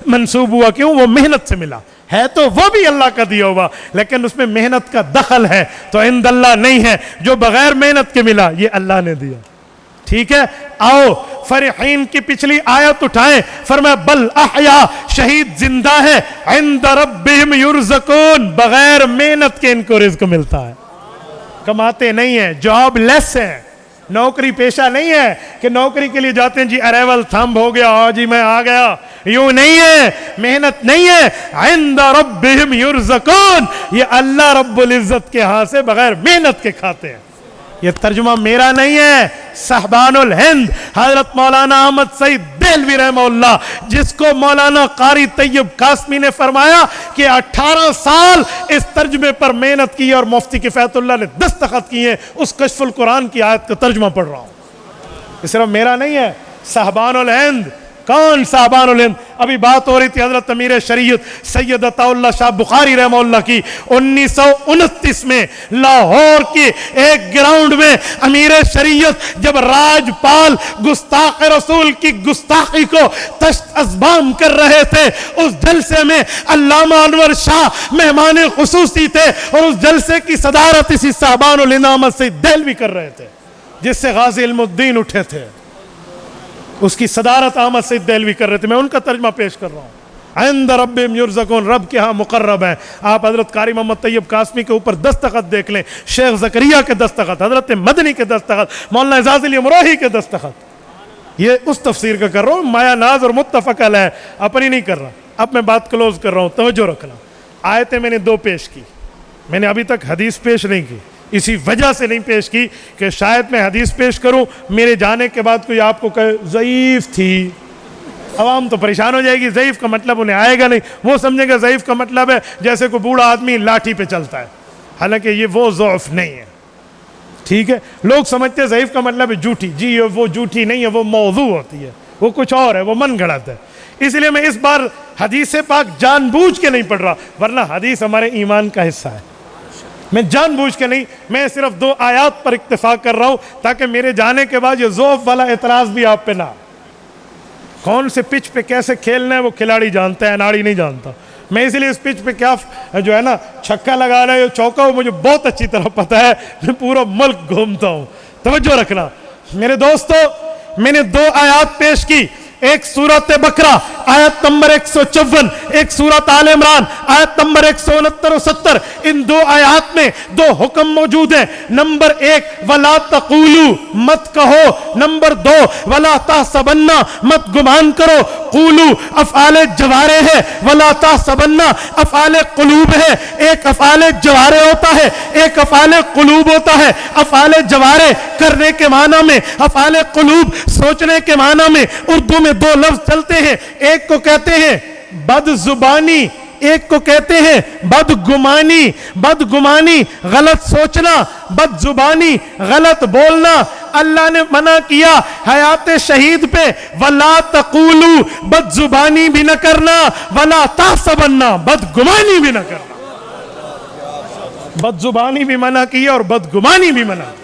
منسوب ہوا، کیوں؟ وہ محنت سے ملا ہے، تو وہ بھی اللہ کا دیا ہوا، لیکن اس میں محنت کا دخل ہے، تو عند اللہ نہیں ہے۔ جو بغیر محنت کے ملا یہ اللہ نے دیا۔ ٹھیک ہے، آؤ فرحین کی پچھلی آیت اٹھائیں، فرمایا بل احیا، شہید زندہ ہے، عند ربہم یرزقون، بغیر محنت کے ان کو رزق ملتا ہے، کماتے نہیں ہیں، جاب لیس ہیں، نوکری پیشہ نہیں ہے کہ نوکری کے لیے جاتے ہیں جی اریول تھمب ہو گیا، جی میں آ گیا، یوں نہیں ہے، محنت نہیں ہے۔ عند ربہم یرزقون، یہ اللہ رب العزت کے ہاں سے بغیر محنت کے کھاتے ہیں۔ یہ ترجمہ میرا نہیں ہے، صاحبان الہند حضرت مولانا احمد سعید دہلوی رحمہ اللہ، جس کو مولانا قاری طیب قاسمی نے فرمایا کہ 18 سال اس ترجمے پر محنت کی اور مفتی کفایت اللہ نے دستخط کیے، اس کشف القرآن کی آیت کا ترجمہ پڑھ رہا ہوں۔ یہ صرف میرا نہیں ہے، صاحبان الہند۔ کون صاحبان الہند؟ ابھی بات ہو رہی تھی حضرت امیر شریعت سید عطا اللہ شاہ بخاری رحمہ اللہ کی۔ 1929 میں لاہور کے ایک گراؤنڈ میں امیر شریعت جب راجپال گستاخ رسول کی گستاخی کو تشت ازبام کر رہے تھے، اس جلسے میں علامہ انور شاہ مہمان خصوصی تھے، اور اس جلسے کی صدارت اسی صاحبان الہند احمد سعید دہلوی کر رہے تھے، جس سے غازی علم الدین اٹھے تھے، اس کی صدارت احمد سعید دہلوی کر رہے تھے۔ میں ان کا ترجمہ پیش کر رہا ہوں۔ عند ربہم یرزقون، رب کے ہاں مقرب ہیں۔ آپ حضرت قاری محمد طیب قاسمی کے اوپر دستخط دیکھ لیں، شیخ زکریا کے دستخط، حضرت مدنی کے دستخط، مولانا اعزاز علی امروہی کے دستخط۔ یہ اس تفسیر کا کر رہا ہوں، مایا ناز اور متفق علیہ، اپنی نہیں کر رہا۔ اب میں بات کلوز کر رہا ہوں، توجہ رکھنا۔ آیتیں میں نے 2 پیش کی، میں نے ابھی تک حدیث پیش نہیں کی، اسی وجہ سے نہیں پیش کی کہ شاید میں حدیث پیش کروں، میرے جانے کے بعد کوئی آپ کو کہے ضعیف تھی، عوام تو پریشان ہو جائے گی۔ ضعیف کا مطلب انہیں آئے گا نہیں، وہ سمجھے گا ضعیف کا مطلب ہے جیسے کوئی بوڑھا آدمی لاٹھی پہ چلتا ہے، حالانکہ یہ وہ ضعف نہیں ہے۔ ٹھیک ہے، لوگ سمجھتے ہیں ضعیف کا مطلب ہے جھوٹی، جی وہ جھوٹی نہیں ہے، وہ موضوع ہوتی ہے، وہ کچھ اور ہے، وہ من گھڑت ہے۔ اس لیے میں اس بار حدیث پاک جان بوجھ کے نہیں پڑھ رہا، ورنہ حدیث ہمارے ایمان کا حصہ ہے، میں جان بوجھ کے نہیں، میں صرف 2 آیات پر اکتفا کر رہا ہوں تاکہ میرے جانے کے بعد یہ ضعف والا اعتراض بھی آپ پہ نہ۔ کون سے پچ پہ کیسے کھیلنا ہے وہ کھلاڑی جانتا ہے، اناڑی نہیں جانتا۔ میں اس لیے اس پچ پہ کیا جو ہے نا چھکا لگانا ہے چوکا، وہ مجھے بہت اچھی طرح پتہ ہے، میں پورا ملک گھومتا ہوں۔ توجہ رکھنا میرے دوستو، میں نے 2 آیات پیش کی، ایک سورت بقرہ آیت نمبر 154, ایک سورت آل عمران آیت نمبر 169 و 70. ان دو آیات میں دو حکم موجود ہیں. نمبر 1 ولا تقولوا, مت کہو. نمبر 2 ولا تحسبن, مت گمان کرو. قولوا افعال جوارے ہے, ولا تحسبن افعال قلوب ہے. ایک افعال جوارے ہوتا ہے, ایک افعال قلوب ہوتا ہے. افعال جوارے کرنے کے معنی میں, افعال قلوب سوچنے کے معنی میں اردو میں دو لفظ چلتے ہیں. ایک کو کہتے ہیں بد زبانی, ایک کو کہتے ہیں بدگمانی. بدگمانی غلط سوچنا, بد زبانی غلط بولنا. اللہ نے منع کیا حیات شہید پہ ولا تقولوا, بد زبانی بھی نہ کرنا, ولا تحسبن, بدگمانی بھی نہ کرنا. بد زبانی بھی منع کیا اور بدگمانی بھی منع کیا.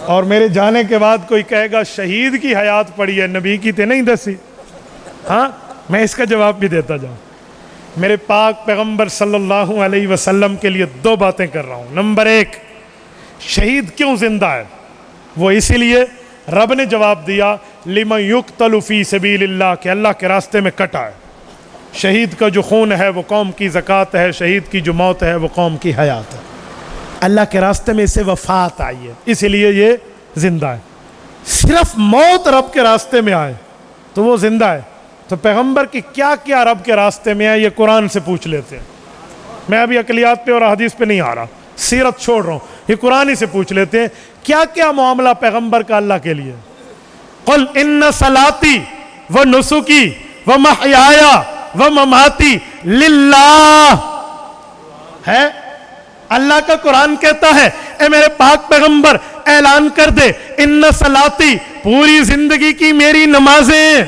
اور میرے جانے کے بعد کوئی کہے گا شہید کی حیات پڑی ہے, نبی کی تے نہیں دسی. ہاں, میں اس کا جواب بھی دیتا جاؤں. میرے پاک پیغمبر صلی اللہ علیہ وسلم کے لیے دو باتیں کر رہا ہوں. نمبر 1, شہید کیوں زندہ ہے؟ وہ اسی لیے رب نے جواب دیا لمن یقتل فی سبیل اللہ, کہ اللہ کے راستے میں کٹا ہے. شہید کا جو خون ہے وہ قوم کی زکوٰۃ ہے, شہید کی جو موت ہے وہ قوم کی حیات ہے. اللہ کے راستے میں اسے وفات آئی ہے, اسی لیے یہ زندہ ہے. صرف موت رب کے راستے میں آئے تو وہ زندہ ہے. تو پیغمبر کی کیا کیا رب کے راستے میں ہے, یہ قرآن سے پوچھ لیتے ہیں. میں ابھی عقلیات پہ اور حدیث پہ نہیں آ رہا, سیرت چھوڑ رہا ہوں, یہ قرآن ہی سے پوچھ لیتے ہیں کیا کیا معاملہ پیغمبر کا اللہ کے لیے. قل ان صلاتی و نسکی و محیایا و مماتی للہ ہے. اللہ کا قرآن کہتا ہے اے میرے پاک پیغمبر اعلان کر دے ان صلاتی, پوری زندگی کی میری نمازیں.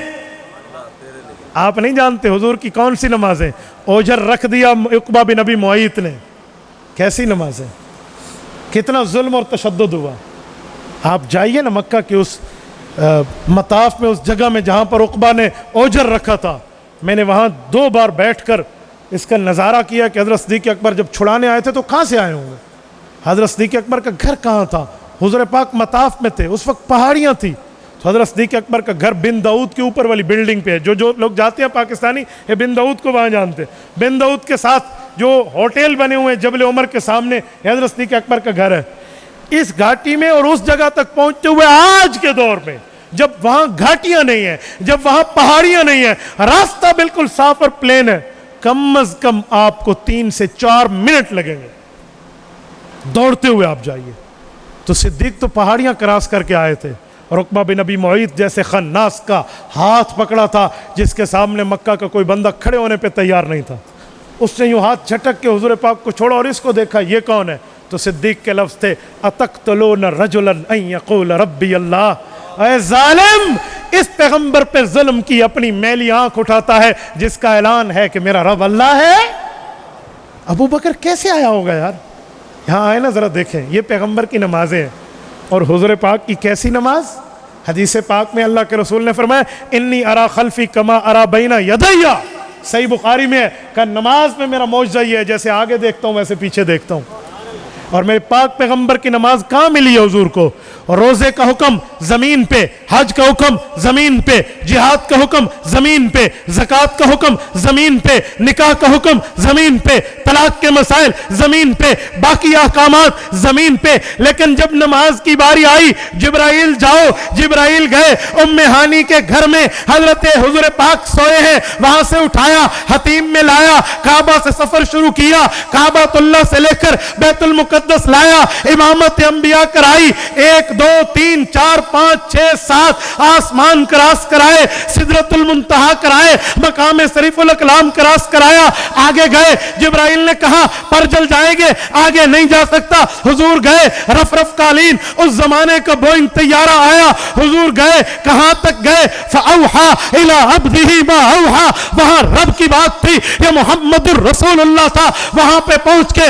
آپ نہیں جانتے حضور کی کون سی نمازیں؟ اوجر رکھ دیا عقبہ بن ابی معیط نے. کیسی نمازیں, کتنا ظلم اور تشدد ہوا. آپ جائیے نا مکہ کے اس مطاف میں, اس جگہ میں جہاں پر عقبہ نے اوجر رکھا تھا. میں نے وہاں 2 بار بیٹھ کر اس کا نظارہ کیا کہ حضرت صدیق اکبر جب چھڑانے آئے تھے تو کہاں سے آئے ہوں گے, حضرت صدیق اکبر کا گھر کہاں تھا. حضور پاک مطاف میں تھے, اس وقت پہاڑیاں تھیں. تو حضرت صدیق اکبر کا گھر بن داؤد کے اوپر والی بلڈنگ پہ ہے. جو لوگ جاتے ہیں پاکستانی یہ بن داؤد کو وہاں جانتے ہیں. بن داؤد کے ساتھ جو ہوٹل بنے ہوئے ہیں جبل عمر کے سامنے, حضرت صدیق اکبر کا گھر ہے. اس گھاٹی میں اور اس جگہ تک پہنچتے ہوئے آج کے دور میں جب وہاں گھاٹیاں نہیں ہیں, جب وہاں پہاڑیاں نہیں ہیں, راستہ بالکل صاف اور پلین ہے, کم از کم آپ کو 3 سے 4 منٹ لگیں گے دوڑتے ہوئے آپ جائیے. تو صدیق تو پہاڑیاں کراس کر کے آئے تھے, اور عقبہ بن ابی معیط جیسے خناس کا ہاتھ پکڑا تھا جس کے سامنے مکہ کا کوئی بندہ کھڑے ہونے پہ تیار نہیں تھا. اس نے یوں ہاتھ جھٹک کے حضور پاک کو چھوڑا اور اس کو دیکھا یہ کون ہے. تو صدیق کے لفظ تھے اتقتلون رجلا ان یقول ربی اللہ. اے ظالم, اس پیغمبر پہ ظلم کی اپنی میلی آنکھ اٹھاتا ہے جس کا اعلان ہے کہ میرا رب اللہ ہے. ابو بکر کیسے آیا ہوگا یار؟ یہاں آئے نا ذرا دیکھیں, یہ پیغمبر کی نمازیں ہیں. اور حضور پاک کی کیسی نماز. حدیث پاک میں اللہ کے رسول نے فرمایا انی ارا خلفی کما ارا بین یدیا. صحیح بخاری میں ہے کہ نماز میں میرا معجزہ یہ ہے, جیسے آگے دیکھتا ہوں ویسے پیچھے دیکھتا ہوں. اور میرے پاک پیغمبر کی نماز کہاں ملی ہے حضور کو؟ روزے کا حکم زمین پہ, حج کا حکم زمین پہ, جہاد کا حکم زمین پہ, زکوٰۃ کا حکم زمین پہ, نکاح کا حکم زمین پہ, طلاق کے مسائل زمین پہ, باقی احکامات زمین پہ. لیکن جب نماز کی باری آئی, جبرائیل جاؤ, جبرائیل گئے ام ہانی کے گھر میں, حضرت حضور پاک سوئے ہیں, وہاں سے اٹھایا, حتیم میں لایا, کعبہ سے سفر شروع کیا, کعبۃ اللہ سے لے کر بیت المقدس لایا, امامت انبیاء کرائی, 1 2 3 4 5 6 7 آسمان کراس کرائے, سدرۃ المنتہا کرائے, مقام شریف الاقلام کراس کرایا. آگے گئے, جبرائیل نے کہا پر جل جائیں گے, آگے نہیں جا سکتا. حضور گئے, رف رف قالین, اس زمانے کا بوئنگ طیارہ آیا, حضور گئے, کہاں تک گئے؟ فاوحا الی عبدہ ما اوحا. وہاں رب کی بات تھی, یہ محمد الرسول اللہ تھا. وہاں پہ پہنچ کے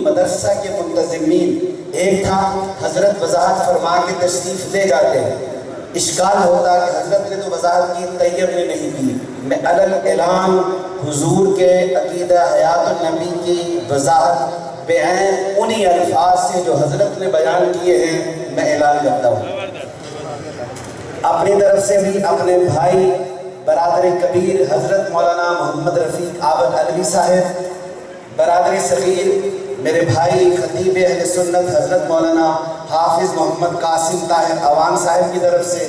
مدرسہ کے منتظمین. ایک تھا حضرت وضاحت فرما کے تشریف لے جاتے ہیں. اشکال ہوتا کہ حضرت نے تو وضاحت کی، طیب نے نہیں کی. میں علل اعلان حضور کے عقیدہ حیات النبی کی وضاحت بعین انہی الفاظ سے جو حضرت نے بیان کیے ہیں میں اعلان کرتا ہوں. اپنی طرف سے بھی اپنے بھائی برادر کبیر حضرت مولانا محمد رفیق عابد علوی صاحب، برادر صغیر میرے بھائی خطیب اہل سنت حضرت مولانا حافظ محمد قاسم طاہر عوان صاحب کی طرف سے،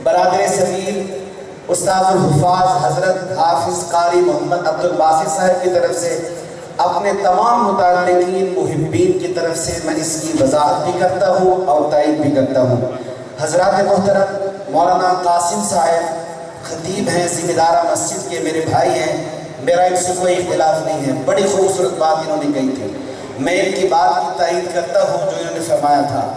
برادر صغیر استاد الحفاظ حضرت حافظ قاری محمد عبد الباسط صاحب کی طرف سے، اپنے تمام متعلقین محبین کی طرف سے میں اس کی وضاحت بھی کرتا ہوں اور تائید بھی کرتا ہوں. حضرات محترم، مولانا قاسم صاحب خطیب ہیں، ذمہ دارہ مسجد کے میرے بھائی ہیں، میرا ان سے کوئی اختلاف نہیں ہے. بڑی خوبصورت بات انہوں نے کہی تھی، میں ان کی بات کی تائید کرتا ہوں جو انہوں نے فرمایا تھا.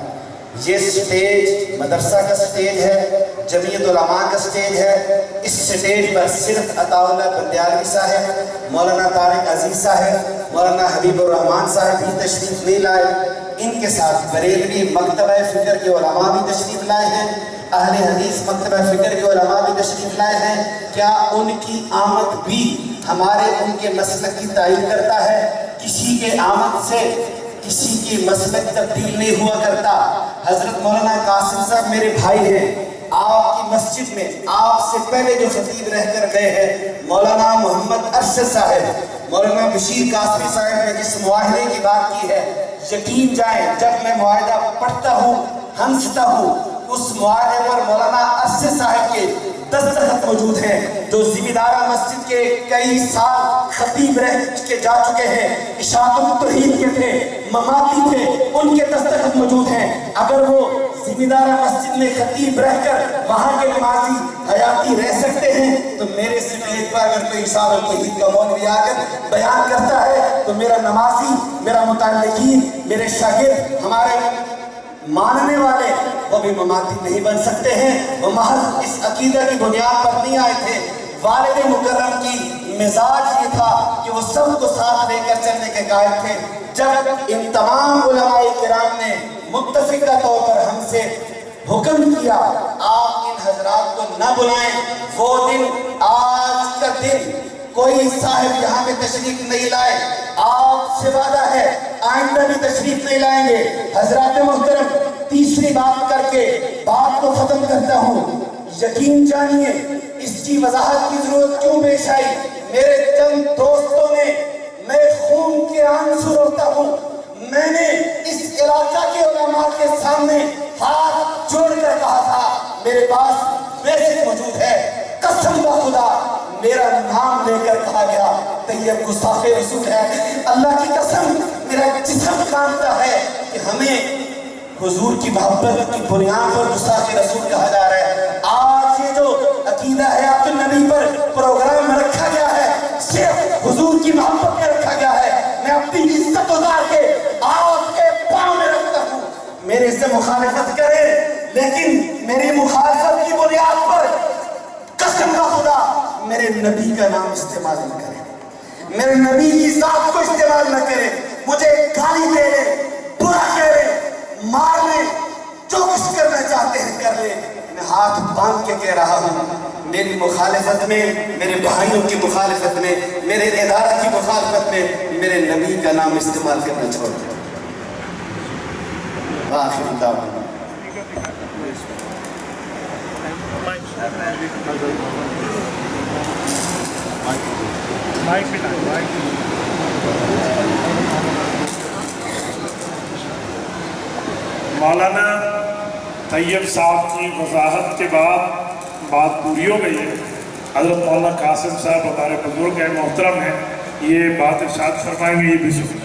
یہ سٹیج مدرسہ کا سٹیج ہے، جمعیت علماء کا سٹیج ہے. اس سٹیج پر صرف عطا اللہ بندیالوی صاحب، مولانا طارق عزیز صاحب، مولانا حبیب الرحمان صاحب بھی تشریف نہیں لائے. ان کے ساتھ بریلوی مکتبہ فکر کے علماء بھی تشریف لائے ہیں، اہل حدیث مکتبہ فکر کے علماء بھی تشریف لائے ہیں. کیا ان کی آمد بھی ہمارے ان کے مسلک کی تائید کرتا ہے؟ کسی کے آمد سے کسی کی مسلک تبدیل نہیں ہوا کرتا. حضرت مولانا قاسم صاحب میرے بھائی ہیں. آپ کی مسجد میں آپ سے پہلے جو خطیب رہ کر گئے ہیں مولانا محمد ارشد صاحب، مولانا بشیر قاسمی صاحب نے جس معاہدے کی بات کی ہے، یقین جائیں جب میں معاہدہ پڑھتا ہوں ہنستا ہوں، اس معاہدے پر مولانا ارشد صاحب کے دستخط موجود ہیں جو ذمہ دارہ مسجد کے کئی سال خطیب رہ کے جا چکے ہیں، اشاعت التوحید کے تھے، مماتی تھے، ان کے دستخط موجود ہیں. اگر وہ ذمہ دارہ مسجد میں خطیب رہ کر وہاں کے نمازی حیاتی رہ سکتے ہیں تو میرے سٹیج پر اگر کوئی اشاعت التوحید کا مولوی آ کر بیان کرتا ہے تو میرا نمازی، میرا متعلقین، میرے شاگرد، ہمارے ماننے والے وہ بھی مماتی نہیں بن سکتے ہیں. وہ محض اس عقیدہ کی بنیاد پر نہیں آئے تھے. والد مکرم کی مزاج یہ تھا کہ وہ سب کو ساتھ لے کر چلنے کے قائل تھے. جب ان تمام علماء کرام نے متفقہ طور پر ہم سے حکم کیا آپ ان حضرات کو نہ بلائیں، وہ دن آج کا دن کوئی صاحب یہاں پہ تشریف نہیں لائے. آپ سے وعدہ ہے آئندہ بھی تشریف نہیں لائیں گے. حضرات محترم، تیسری بات کر کے بات کو ختم کرتا ہوں. یقین جانیے اس کی وضاحت کی ضرورت کیوں پیش آئی. میرے چند دوستوں نے، میں خون کے آنسو روتا ہوں، میں نے اس علاقہ کے علماء کے سامنے ہاتھ جوڑ کر کہا تھا، میرے پاس بیسک موجود ہے، قسم کا خدا میرا نام لے کر کہا گیا طیب گستاخ رسول ہے. اللہ کی قسم میرا جسم کانپتا ہے کہ ہمیں حضور کی محبت کی بنیاد پر گستاخ رسول کہا جا رہا ہے. آج یہ جو عقیدہ حیات النبی پر پروگرام رکھا گیا ہے صرف حضور کی محبت میں رکھا گیا ہے. میں اپنی عزت اتار کے آپ کے پاؤں میں رکھتا ہوں. میرے سے مخالفت کریں لیکن میری مخالفت کی بنیاد پر قسم کا خدا میرے نبی کا نام استعمال نہ کریں، میرے نبی کی ذات کو استعمال نہ کریں. مجھے گالی دے لیں، برا کہہ لیں، مار لیں، جو کچھ کرنا چاہتے ہیں کر لیں. میں ہاتھ باندھ کے کہہ رہا ہوں میری مخالفت میں، میرے بھائیوں کی مخالفت میں، میرے ادارہ کی مخالفت میں میرے نبی کا نام استعمال کرنا چھوڑ دیں. آخر دعوانا مولانا طیب صاحب کی وضاحت کے بعد بات پوری ہو گئی ہے. حضرت مولانا قاسم صاحب ہمارے بزرگ ہیں، محترم ہیں، یہ بات ارشاد فرمائیں گے. یہ بھی سنیں.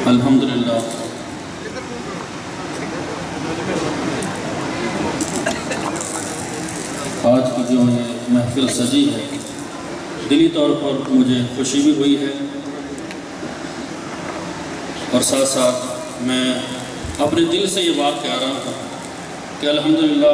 الحمدللہ آج کی جو یہ محفل سجی ہے دلی طور پر مجھے خوشی بھی ہوئی ہے اور ساتھ ساتھ میں اپنے دل سے یہ بات کہہ رہا ہوں کہ الحمدللہ